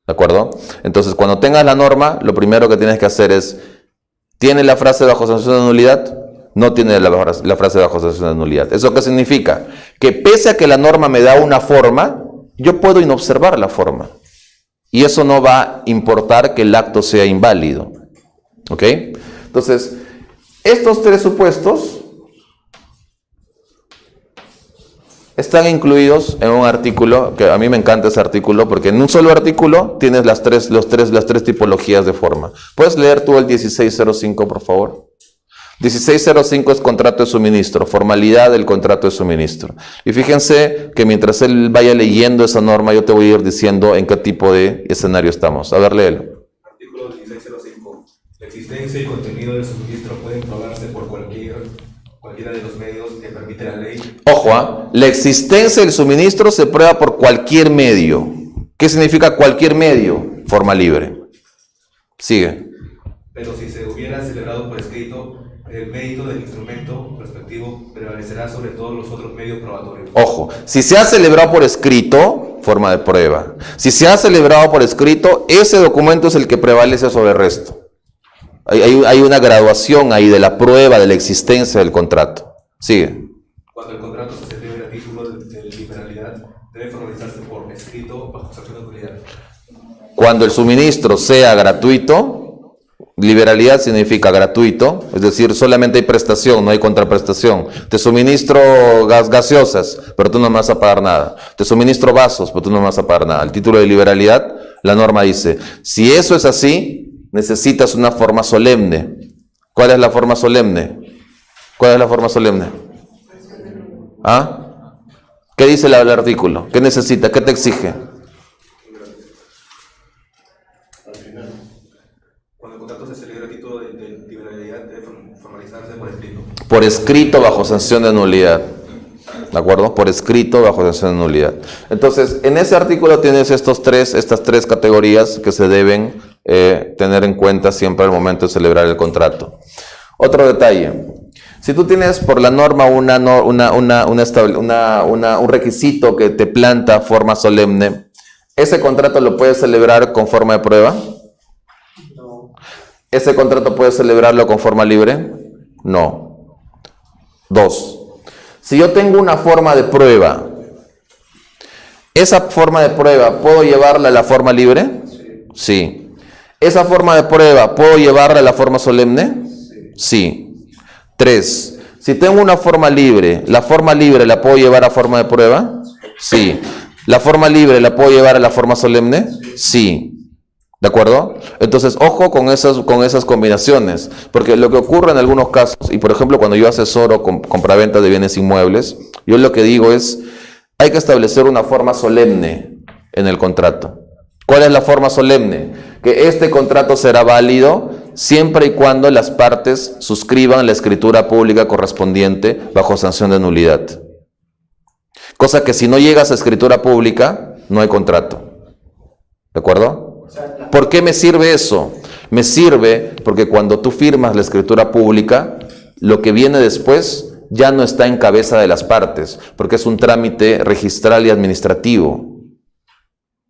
¿De acuerdo? Entonces, cuando tengas la norma, lo primero que tienes que hacer es, ¿tiene la frase bajo sanción de nulidad? No tiene la frase bajo sanción de nulidad. ¿Eso qué significa? Que pese a que la norma me da una forma, yo puedo inobservar la forma. Y eso no va a importar que el acto sea inválido. ¿Ok? Entonces, estos tres supuestos están incluidos en un artículo, que a mí me encanta ese artículo, porque en un solo artículo tienes las tres tipologías de forma. ¿Puedes leer tú el 1605, por favor? 1605 es contrato de suministro, formalidad del contrato de suministro. Y fíjense que mientras él vaya leyendo esa norma, yo te voy a ir diciendo en qué tipo de escenario estamos. A ver, léelo. Artículo 1605. La existencia y contenido del suministro pueden probarse por cualquiera de los medios que permite la ley. Ojo, la existencia del suministro se prueba por cualquier medio. ¿Qué significa cualquier medio? Forma libre. Sigue. Pero si se hubiera celebrado por escrito, el mérito del instrumento respectivo prevalecerá sobre todos los otros medios probatorios. Ojo, si se ha celebrado por escrito, forma de prueba. Si se ha celebrado por escrito, ese documento es el que prevalece sobre el resto. Hay una graduación ahí de la prueba de la existencia del contrato. Sigue. Cuando el contrato se celebre a título de liberalidad, debe formalizarse por escrito bajo sanción de nulidad. Cuando el suministro sea gratuito, liberalidad significa gratuito, es decir, solamente hay prestación, no hay contraprestación. Te suministro gaseosas, pero tú no me vas a pagar nada. Te suministro vasos, pero tú no me vas a pagar nada. El título de liberalidad, la norma dice, si eso es así, necesitas una forma solemne. ¿Cuál es la forma solemne? ¿Cuál es la forma solemne? ¿Ah? ¿Qué dice el artículo? ¿Qué necesita? ¿Qué te exige? Cuando el contrato se celebra a título de liberalidad, debe formalizarse por escrito. Por escrito bajo sanción de nulidad. ¿De acuerdo? Por escrito bajo sanción de nulidad. Entonces, en ese artículo tienes estas tres categorías que se deben tener en cuenta siempre al momento de celebrar el contrato. Otro detalle. Si tú tienes por la norma un requisito que te planta forma solemne, ¿ese contrato lo puedes celebrar con forma de prueba? No. ¿Ese contrato puedes celebrarlo con forma libre? No. 2. Si yo tengo una forma de prueba ¿Esa forma de prueba puedo llevarla a la forma libre? Sí. ¿Esa forma de prueba puedo llevarla a la forma solemne? Sí. 3. Si tengo una forma libre, ¿la forma libre la puedo llevar a forma de prueba? Sí. ¿La forma libre la puedo llevar a la forma solemne? Sí. ¿De acuerdo? Entonces, ojo con esas combinaciones, porque lo que ocurre en algunos casos, y por ejemplo cuando yo asesoro compraventa de bienes inmuebles, yo lo que digo es, hay que establecer una forma solemne en el contrato. ¿Cuál es la forma solemne? Que este contrato será válido siempre y cuando las partes suscriban la escritura pública correspondiente bajo sanción de nulidad. Cosa que si no llegas a escritura pública, no hay contrato. ¿De acuerdo? ¿Por qué me sirve eso? Me sirve porque cuando tú firmas la escritura pública, lo que viene después ya no está en cabeza de las partes, porque es un trámite registral y administrativo.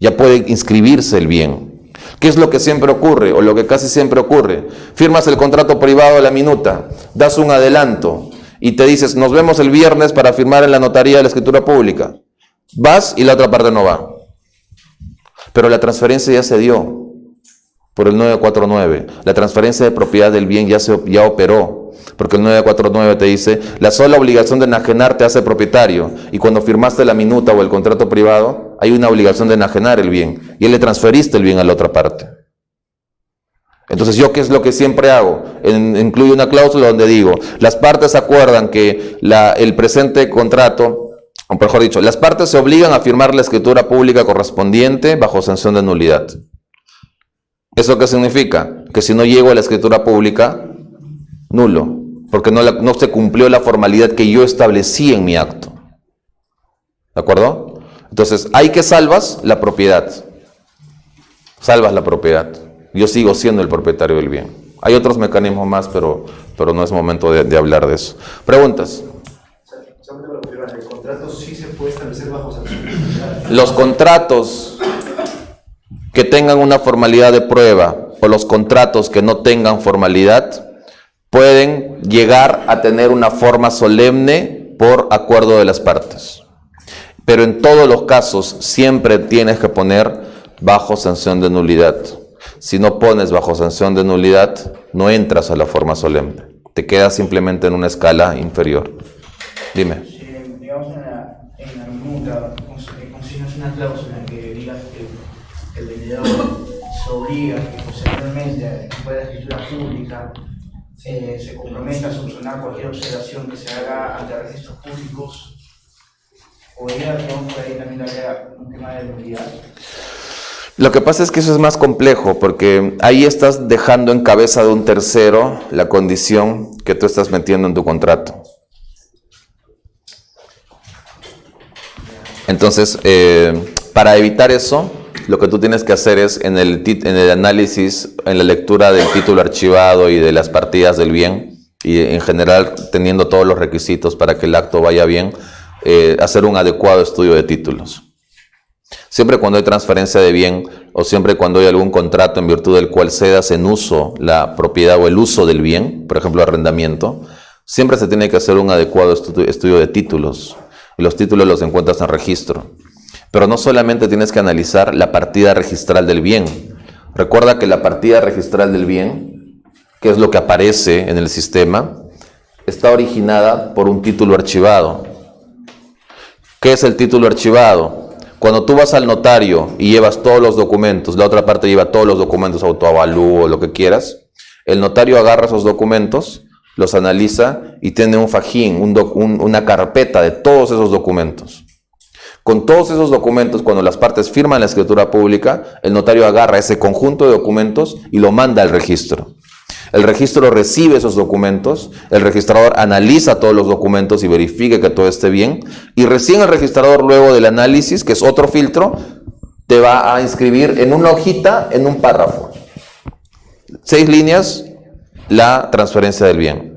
Ya puede inscribirse el bien. ¿Qué es lo que siempre ocurre, o lo que casi siempre ocurre? Firmas el contrato privado a la minuta, das un adelanto, y te dices, nos vemos el viernes para firmar en la notaría de la escritura pública. Vas y la otra parte no va. Pero la transferencia ya se dio por el 949. La transferencia de propiedad del bien ya operó, porque el 949 te dice, la sola obligación de enajenar te hace propietario, y cuando firmaste la minuta o el contrato privado, hay una obligación de enajenar el bien, y le transferiste el bien a la otra parte. Entonces, ¿yo qué es lo que siempre hago? Incluyo una cláusula donde digo, las partes acuerdan que el presente contrato, o mejor dicho, las partes se obligan a firmar la escritura pública correspondiente bajo sanción de nulidad. ¿Eso qué significa? Que si no llego a la escritura pública, nulo, porque no se cumplió la formalidad que yo establecí en mi acto. ¿De acuerdo? Entonces, hay que salvas la propiedad. Salvas la propiedad. Yo sigo siendo el propietario del bien. Hay otros mecanismos más, pero no es momento de hablar de eso. ¿Preguntas? ¿El contrato sí se puede establecer bajo sanción de nulidad? Los contratos que tengan una formalidad de prueba o los contratos que no tengan formalidad pueden llegar a tener una forma solemne por acuerdo de las partes. Pero en todos los casos siempre tienes que poner bajo sanción de nulidad. Si no pones bajo sanción de nulidad, no entras a la forma solemne. Te quedas simplemente en una escala inferior. Dime. Si, digamos, en la minuta consignas una cláusula que diga que el vendedor se obliga que posteriormente, después de la escritura pública, se comprometa a solucionar cualquier observación que se haga ante registros públicos, podría, digamos, por ahí también haber un tema de nulidad. Lo que pasa es que eso es más complejo, porque ahí estás dejando en cabeza de un tercero la condición que tú estás metiendo en tu contrato. Entonces, para evitar eso, lo que tú tienes que hacer es en el análisis, en la lectura del título archivado y de las partidas del bien, y en general teniendo todos los requisitos para que el acto vaya bien, hacer un adecuado estudio de títulos. Siempre cuando hay transferencia de bien o siempre cuando hay algún contrato en virtud del cual cedas en uso la propiedad o el uso del bien, por ejemplo arrendamiento, siempre se tiene que hacer un adecuado estudio de títulos. Y los títulos los encuentras en registro. Pero no solamente tienes que analizar la partida registral del bien. Recuerda que la partida registral del bien, que es lo que aparece en el sistema, está originada por un título archivado. ¿Qué es el título archivado? Cuando tú vas al notario y llevas todos los documentos, la otra parte lleva todos los documentos, autoavalúo o lo que quieras, el notario agarra esos documentos, los analiza y tiene un fajín, una carpeta de todos esos documentos. Con todos esos documentos, cuando las partes firman la escritura pública, el notario agarra ese conjunto de documentos y lo manda al registro. El registro recibe esos documentos, el registrador analiza todos los documentos y verifica que todo esté bien, y recién el registrador, luego del análisis, que es otro filtro, te va a inscribir en una hojita, en un párrafo. 6 líneas, la transferencia del bien.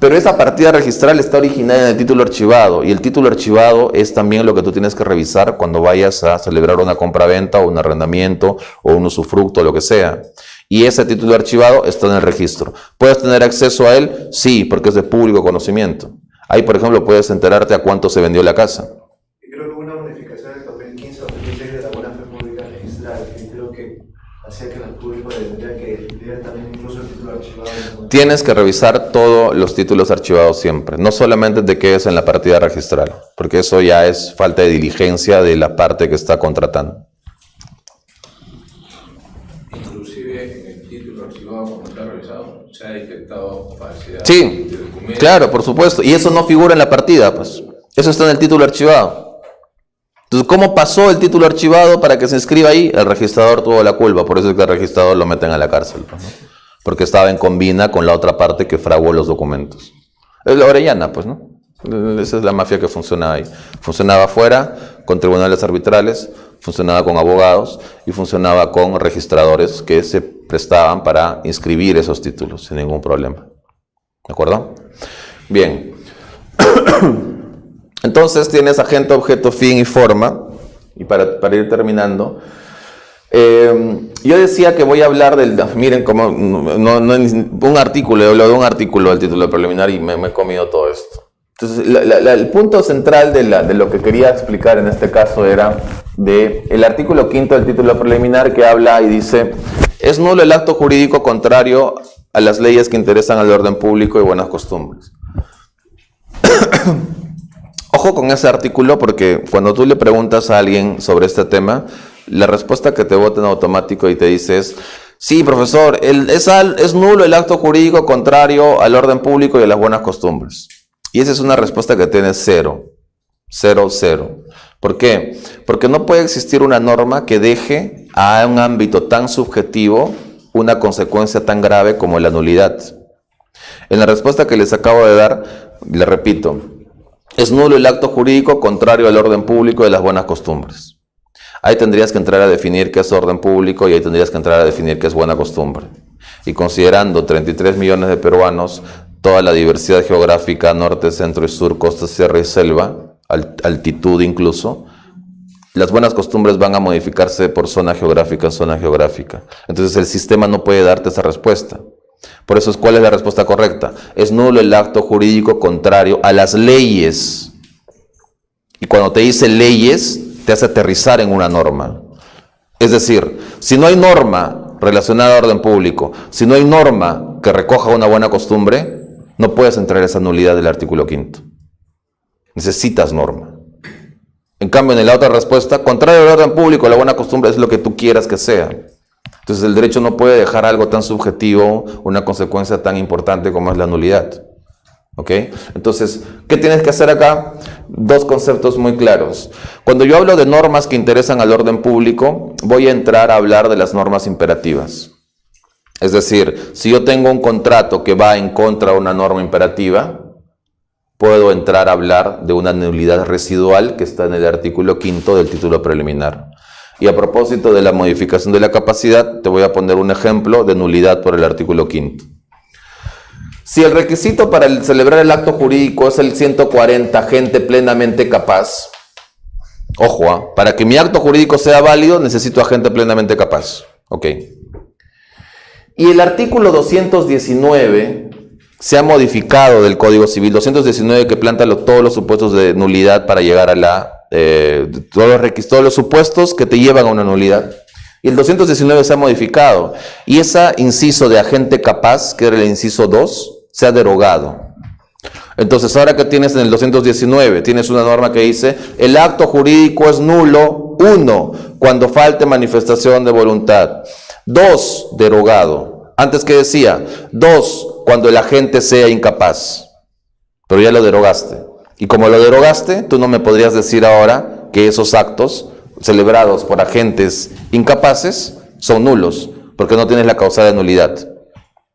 Pero esa partida registral está originada en el título archivado, y el título archivado es también lo que tú tienes que revisar cuando vayas a celebrar una compraventa o un arrendamiento o un usufructo o lo que sea. Y ese título archivado está en el registro. ¿Puedes tener acceso a él? Sí, porque es de público conocimiento. Ahí, por ejemplo, puedes enterarte a cuánto se vendió la casa. Creo que una modificación del papel 15 tienes que revisar todos los títulos archivados siempre. No solamente te quedes en la partida registral, porque eso ya es falta de diligencia de la parte que está contratando. Inclusive en el título archivado como está revisado, se ha detectado falsedad Sí, de documentos. claro, por supuesto. Y eso no figura en la partida, pues. Eso está en el título archivado. Entonces, ¿cómo pasó el título archivado para que se inscriba ahí? El registrador tuvo la culpa, por eso es que el registrador lo meten a la cárcel, pues, ¿no? Porque estaba en combina con la otra parte que fraguó los documentos. Es la Orellana, pues, ¿no? Esa es la mafia que funcionaba ahí. Funcionaba afuera, con tribunales arbitrales, funcionaba con abogados y funcionaba con registradores que se prestaban para inscribir esos títulos sin ningún problema. ¿De acuerdo? Bien. Entonces tienes agente, objeto, fin y forma. Y para ir terminando, yo decía que voy a hablar del... Miren, como un artículo, he hablado de un artículo del título preliminar y me he comido todo esto. Entonces, el punto central de lo que quería explicar en este caso era el artículo 5 del título preliminar, que habla y dice: es nulo el acto jurídico contrario a las leyes que interesan al orden público y buenas costumbres. Ojo con ese artículo, porque cuando tú le preguntas a alguien sobre este tema, la respuesta que te bota en automático y te dice es: sí, profesor, es nulo el acto jurídico contrario al orden público y a las buenas costumbres. Y esa es una respuesta que tiene 0. 0, 0. ¿Por qué? Porque no puede existir una norma que deje a un ámbito tan subjetivo una consecuencia tan grave como la nulidad. En la respuesta que les acabo de dar, le repito: es nulo el acto jurídico contrario al orden público y a las buenas costumbres. Ahí tendrías que entrar a definir qué es orden público y ahí tendrías que entrar a definir qué es buena costumbre. Y considerando 33 millones de peruanos, toda la diversidad geográfica, norte, centro y sur, costa, sierra y selva, altitud incluso, las buenas costumbres van a modificarse por zona geográfica en zona geográfica. Entonces el sistema no puede darte esa respuesta. Por eso, ¿cuál es la respuesta correcta? Es nulo el acto jurídico contrario a las leyes. Y cuando te dice leyes, te hace aterrizar en una norma. Es decir, si no hay norma relacionada a orden público, si no hay norma que recoja una buena costumbre, no puedes entrar a esa nulidad del artículo 5. Necesitas norma. En cambio, en la otra respuesta, contrario al orden público, la buena costumbre es lo que tú quieras que sea. Entonces el derecho no puede dejar algo tan subjetivo, una consecuencia tan importante como es la nulidad. ¿Ok? Entonces, ¿qué tienes que hacer acá? Dos conceptos muy claros. Cuando yo hablo de normas que interesan al orden público, voy a entrar a hablar de las normas imperativas. Es decir, si yo tengo un contrato que va en contra de una norma imperativa, puedo entrar a hablar de una nulidad residual que está en el artículo 5 del título preliminar. Y a propósito de la modificación de la capacidad, te voy a poner un ejemplo de nulidad por el artículo 5. Si el requisito para celebrar el acto jurídico es el 140, gente plenamente capaz, ojo, para que mi acto jurídico sea válido necesito a gente plenamente capaz. Ok. Y el artículo 219 se ha modificado del Código Civil, 219 que planta todos los supuestos de nulidad para llegar a todos los supuestos que te llevan a una nulidad. Y el 219 se ha modificado. Y ese inciso de agente capaz, que era el inciso 2, se ha derogado. Entonces, ahora que tienes en el 219, tienes una norma que dice: el acto jurídico es nulo, 1, cuando falte manifestación de voluntad. 2, derogado. Antes, ¿qué decía? 2, cuando el agente sea incapaz. Pero ya lo derogaste. Y como lo derogaste, tú no me podrías decir ahora que esos actos celebrados por agentes incapaces son nulos, porque no tienes la causa de nulidad.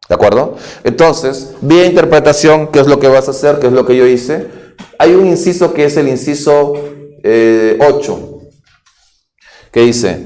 ¿De acuerdo? Entonces, vía interpretación, ¿qué es lo que vas a hacer? ¿Qué es lo que yo hice? Hay un inciso que es el inciso 8, que dice: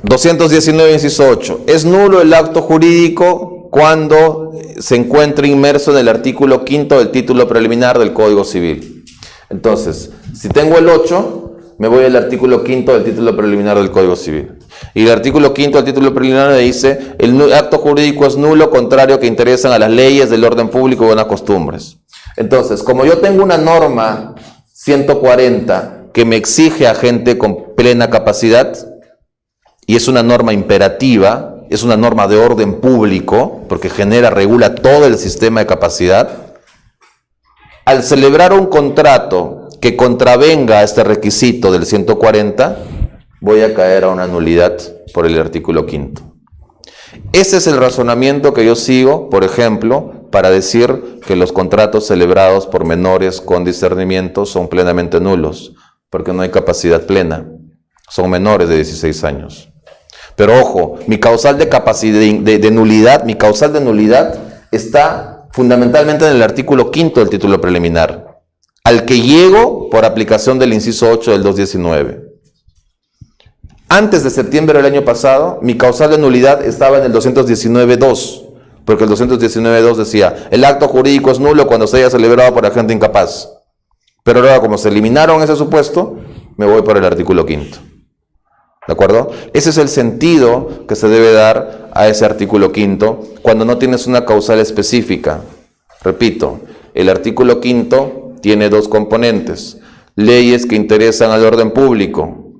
219, inciso 8. Es nulo el acto jurídico cuando se encuentre inmerso en el artículo 5 del título preliminar del Código Civil. Entonces, si tengo el 8, me voy al artículo 5 del título preliminar del Código Civil. Y el artículo 5 del título preliminar me dice: el acto jurídico es nulo contrario que interesan a las leyes del orden público y buenas costumbres. Entonces, como yo tengo una norma 140 que me exige a gente con plena capacidad, y es una norma imperativa, es una norma de orden público, porque regula todo el sistema de capacidad. Al celebrar un contrato que contravenga este requisito del 140, voy a caer a una nulidad por el artículo 5. Ese es el razonamiento que yo sigo, por ejemplo, para decir que los contratos celebrados por menores con discernimiento son plenamente nulos, porque no hay capacidad plena. Son menores de 16 años. Pero ojo, mi causal de capacidad de nulidad, mi causal de nulidad está fundamentalmente en el artículo 5 del título preliminar, al que llego por aplicación del inciso 8 del 219. Antes de septiembre del año pasado, mi causal de nulidad estaba en el 219.2, porque el 219.2 decía, el acto jurídico es nulo cuando se haya celebrado por agente incapaz. Pero ahora, como se eliminaron ese supuesto, me voy por el artículo 5. ¿De acuerdo? Ese es el sentido que se debe dar a ese artículo 5 cuando no tienes una causal específica. Repito, el artículo 5 tiene dos componentes: leyes que interesan al orden público,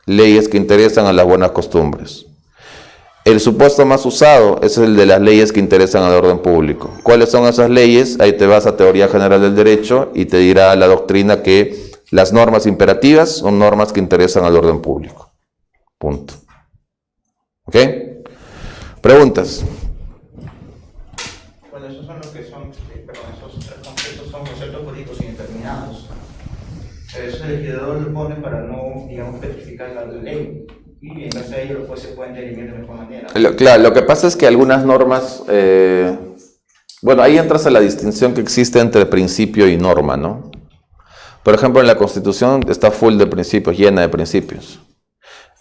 leyes que interesan a las buenas costumbres. El supuesto más usado es el de las leyes que interesan al orden público. ¿Cuáles son esas leyes? Ahí te vas a Teoría General del Derecho y te dirá la doctrina que las normas imperativas son normas que interesan al orden público. Punto. ¿Ok? ¿Preguntas? Bueno, esos son los que son, esos tres conceptos son conceptos jurídicos indeterminados. Eso el legislador lo pone para no, digamos, petrificar la ley. Y en base a ello los jueces pueden dirimir de mejor manera. Claro, lo que pasa es que algunas normas, bueno, ahí entras a la distinción que existe entre principio y norma, ¿no? Por ejemplo, en la Constitución está full de principios, llena de principios.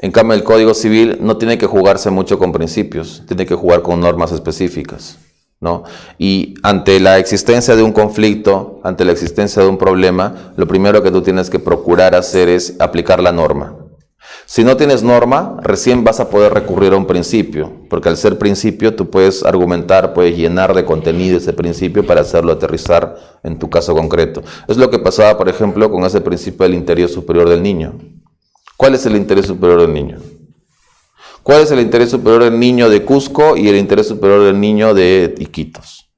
En cambio, el Código Civil no tiene que jugarse mucho con principios, tiene que jugar con normas específicas, ¿no? Y ante la existencia de un conflicto, ante la existencia de un problema, lo primero que tú tienes que procurar hacer es aplicar la norma. Si no tienes norma, recién vas a poder recurrir a un principio, porque al ser principio tú puedes argumentar, puedes llenar de contenido ese principio para hacerlo aterrizar en tu caso concreto. Es lo que pasaba, por ejemplo, con ese principio del interés superior del niño. ¿Cuál es el interés superior del niño? ¿Cuál es el interés superior del niño de Cusco y el interés superior del niño de Iquitos?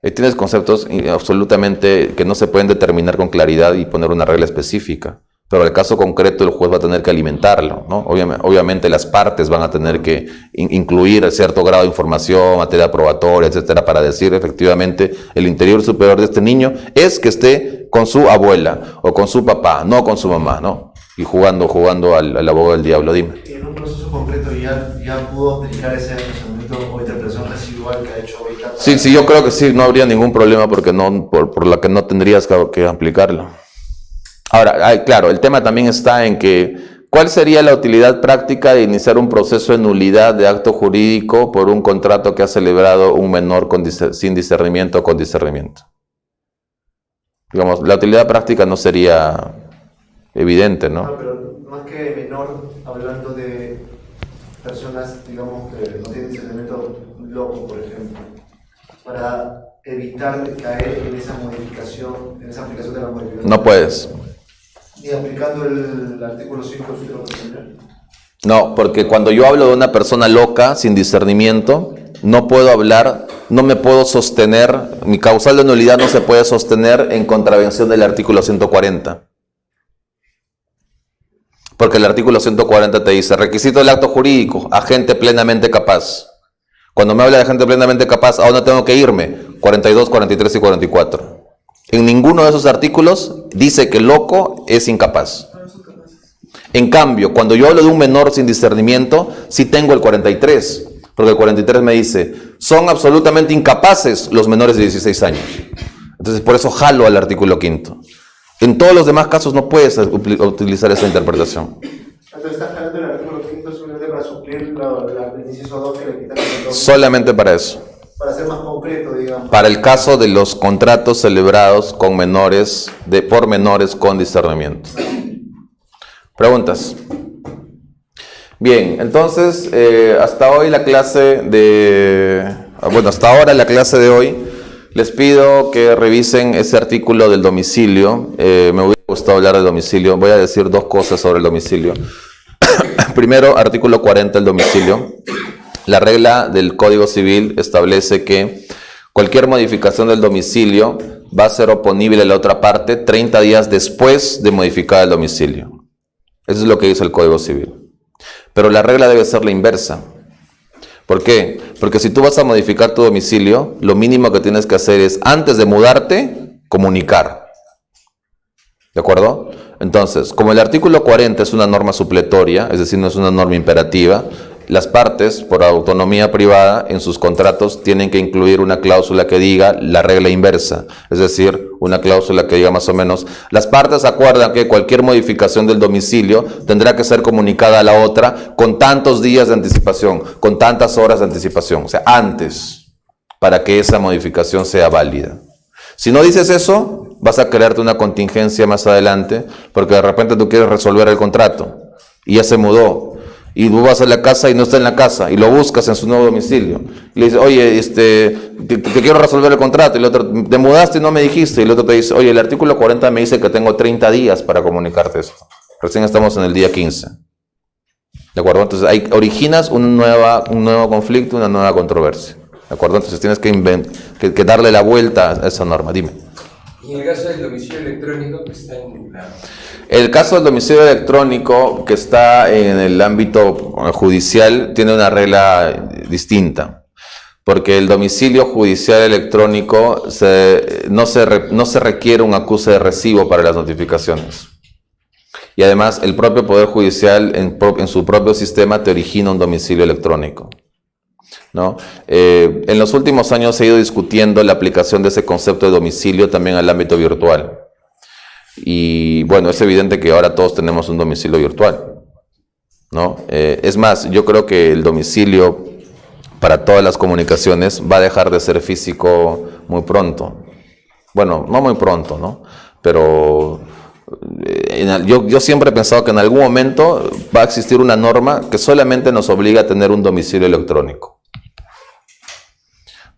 Tienes conceptos absolutamente que no se pueden determinar con claridad y poner una regla específica. Pero el caso concreto el juez va a tener que alimentarlo, ¿no? Obviamente las partes van a tener que incluir cierto grado de información, materia probatoria, etcétera, para decir efectivamente el interior superior de este niño es que esté con su abuela o con su papá, no con su mamá, ¿no? Y jugando al abogado del diablo, dime. Y en un proceso concreto ya pudo aplicar ese razonamiento o interpretación residual que ha hecho ahorita. Sí, yo creo que sí, no habría ningún problema porque por la que no tendrías que aplicarlo. Ahora, claro, el tema también está en que ¿cuál sería la utilidad práctica de iniciar un proceso de nulidad de acto jurídico por un contrato que ha celebrado un menor sin discernimiento o con discernimiento? Digamos, la utilidad práctica no sería evidente, ¿no? No, pero más que menor, hablando de personas, digamos, que no tienen discernimiento loco, por ejemplo, para evitar de caer en esa modificación, en esa aplicación de la modificación. No puedes. Ni aplicando el artículo 5 del título preliminar. No, porque cuando yo hablo de una persona loca, sin discernimiento, no puedo hablar, no me puedo sostener, mi causal de nulidad no se puede sostener en contravención del artículo 140. Porque el artículo 140 te dice, requisito del acto jurídico, agente plenamente capaz. Cuando me habla de agente plenamente capaz, ¿a dónde tengo que irme? 42, 43 y 44. En ninguno de esos artículos dice que loco es incapaz. En cambio, cuando yo hablo de un menor sin discernimiento, sí tengo el 43, porque el 43 me dice, son absolutamente incapaces los menores de 16 años. Entonces, por eso jalo al artículo 5. En todos los demás casos no puedes utilizar esa interpretación. Entonces, estás jalando el artículo 5 solamente para suplir el inciso 2 que le quitaron el 2. Solamente para eso. Para ser más concreto, digamos. Para el caso de los contratos celebrados con menores, por menores con discernimiento. ¿Preguntas? Bien, entonces, hasta hoy la clase hasta ahora la clase de hoy, les pido que revisen ese artículo del domicilio. Me hubiera gustado hablar del domicilio. Voy a decir dos cosas sobre el domicilio. Primero, artículo 40, el domicilio. La regla del Código Civil establece que cualquier modificación del domicilio va a ser oponible a la otra parte 30 días después de modificar el domicilio. Eso es lo que dice el Código Civil. Pero la regla debe ser la inversa. ¿Por qué? Porque si tú vas a modificar tu domicilio, lo mínimo que tienes que hacer es, antes de mudarte, comunicar. ¿De acuerdo? Entonces, como el artículo 40 es una norma supletoria, es decir, no es una norma imperativa, las partes, por autonomía privada, en sus contratos tienen que incluir una cláusula que diga la regla inversa. Es decir, una cláusula que diga más o menos, las partes acuerdan que cualquier modificación del domicilio tendrá que ser comunicada a la otra con tantos días de anticipación, con tantas horas de anticipación, o sea, antes, para que esa modificación sea válida. Si no dices eso, vas a crearte una contingencia más adelante, porque de repente tú quieres resolver el contrato y ya se mudó. Y tú vas a la casa y no está en la casa, y lo buscas en su nuevo domicilio. Y le dices, oye, te quiero resolver el contrato. Y el otro, te mudaste y no me dijiste. Y el otro te dice, oye, el artículo 40 me dice que tengo 30 días para comunicarte esto. Recién estamos en el día 15. ¿De acuerdo? Entonces, originas un nuevo conflicto, una nueva controversia. ¿De acuerdo? Entonces, tienes que darle la vuelta a esa norma. Dime. Y en el caso del domicilio electrónico que está en la... El caso del domicilio electrónico que está en el ámbito judicial tiene una regla distinta, porque el domicilio judicial electrónico no se requiere un acuse de recibo para las notificaciones. Y además el propio Poder Judicial en su propio sistema te origina un domicilio electrónico, ¿no? En los últimos años se ha ido discutiendo la aplicación de ese concepto de domicilio también al ámbito virtual. Y bueno, es evidente que ahora todos tenemos un domicilio virtual, ¿no? Es más, yo creo que el domicilio para todas las comunicaciones va a dejar de ser físico muy pronto. Bueno, no muy pronto, ¿no? Pero yo siempre he pensado que en algún momento va a existir una norma que solamente nos obliga a tener un domicilio electrónico.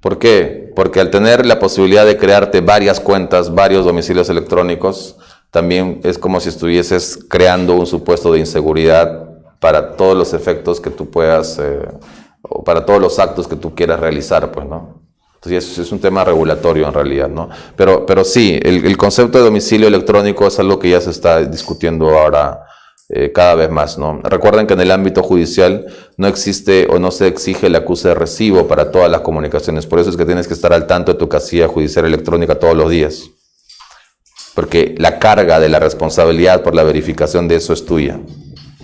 ¿Por qué? Porque al tener la posibilidad de crearte varias cuentas, varios domicilios electrónicos, también es como si estuvieses creando un supuesto de inseguridad para todos los efectos que tú puedas, o para todos los actos que tú quieras realizar, pues, ¿no? Entonces es un tema regulatorio en realidad, ¿no? Pero sí, el concepto de domicilio electrónico es algo que ya se está discutiendo ahora cada vez más, ¿no? Recuerden que en el ámbito judicial no existe o no se exige el acuse de recibo para todas las comunicaciones. Por eso es que tienes que estar al tanto de tu casilla judicial electrónica todos los días. Porque la carga de la responsabilidad por la verificación de eso es tuya,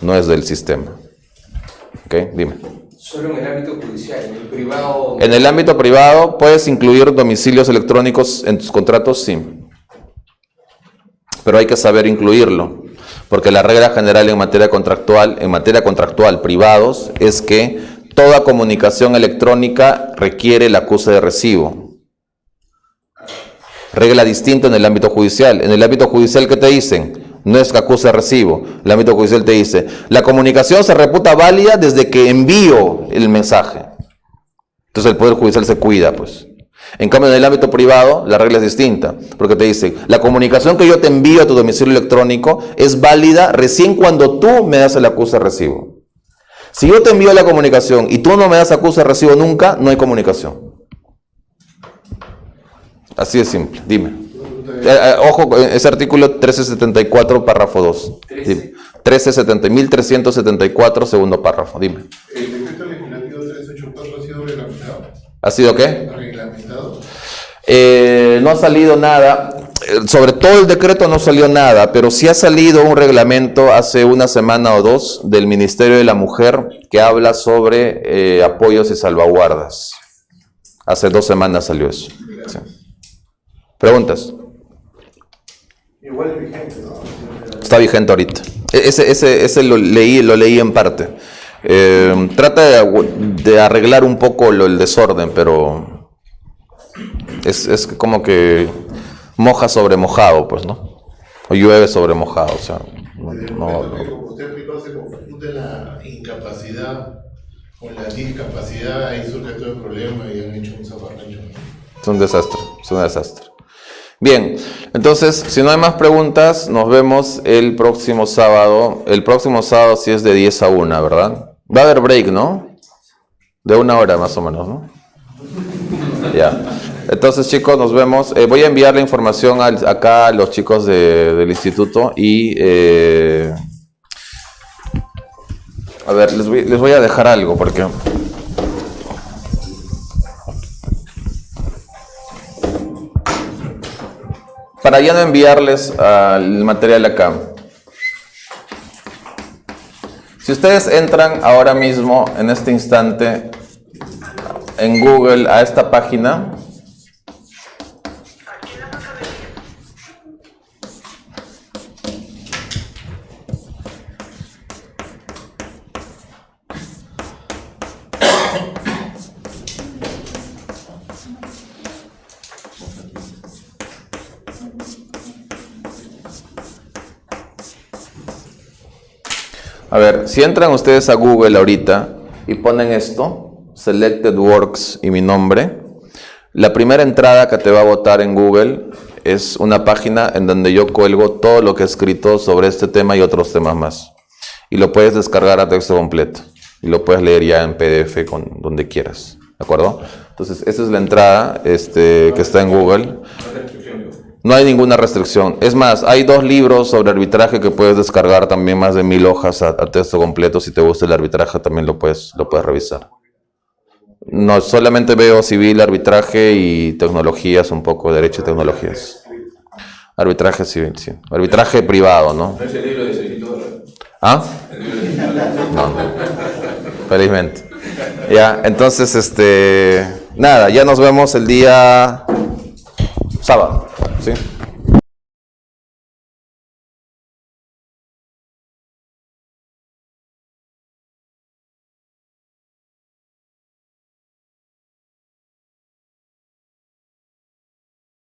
no es del sistema. ¿Ok? Dime. Solo en el ámbito judicial, en el privado... En el ámbito privado puedes incluir domicilios electrónicos en tus contratos, sí. Pero hay que saber incluirlo. Porque la regla general en materia contractual privados es que toda comunicación electrónica requiere el acuse de recibo. Regla distinta en el ámbito judicial. En el ámbito judicial, ¿qué te dicen? No es que acuse de recibo. El ámbito judicial te dice, la comunicación se reputa válida desde que envío el mensaje. Entonces el Poder Judicial se cuida, pues. En cambio, en el ámbito privado, la regla es distinta, porque te dice, la comunicación que yo te envío a tu domicilio electrónico es válida recién cuando tú me das el acuse de recibo. Si yo te envío la comunicación y tú no me das acuse de recibo nunca, no hay comunicación. Así de simple, dime. Ojo, ese artículo 1374, párrafo 2. 1374, segundo párrafo, dime. ¿El decreto legislativo 384 ha sido reglamentado? ¿Ha sido qué? ¿Reglamentado? No ha salido nada. Sobre todo el decreto no salió nada, pero sí ha salido un reglamento hace una semana o dos del Ministerio de la Mujer que habla sobre apoyos y salvaguardas. Hace 2 semanas salió eso. Sí. ¿Preguntas? Igual es vigente, ¿no? Está vigente ahorita. Ese lo leí en parte. Trata de arreglar un poco el desorden, pero es como que moja sobre mojado, pues, ¿no? O llueve sobre mojado, o sea, Como usted explicó, se confunde la incapacidad con la discapacidad, ahí surge todo el problema y han hecho un zafarrancho. Es un desastre, es un desastre. Bien, entonces, si no hay más preguntas, nos vemos el próximo sábado. El próximo sábado sí es de 10 a 1, ¿verdad? Va a haber break, ¿no? De 1 hora más o menos, ¿no? Ya. Entonces, chicos, nos vemos. Voy a enviar la información acá a los chicos del instituto y... a ver, les voy a dejar algo porque... Para ya no enviarles el material acá. Si ustedes entran ahora mismo, en este instante, en Google a esta página, a ver, si entran ustedes a Google ahorita y ponen esto, Selected Works y mi nombre, la primera entrada que te va a botar en Google es una página en donde yo cuelgo todo lo que he escrito sobre este tema y otros temas más. Y lo puedes descargar a texto completo. Y lo puedes leer ya en PDF donde quieras. ¿De acuerdo? Entonces, esa es la entrada que está en Google. No hay ninguna restricción. Es más, hay 2 libros sobre arbitraje que puedes descargar también, más de 1000 hojas a texto completo. Si te gusta el arbitraje, también lo puedes revisar. No, solamente veo civil, arbitraje y tecnologías, un poco derecho y tecnologías. Arbitraje civil, sí. Arbitraje privado, ¿no? ¿No es el libro de $6.000? ¿Ah? No. Felizmente. Ya, entonces, nada, ya nos vemos el día sábado, ¿sí?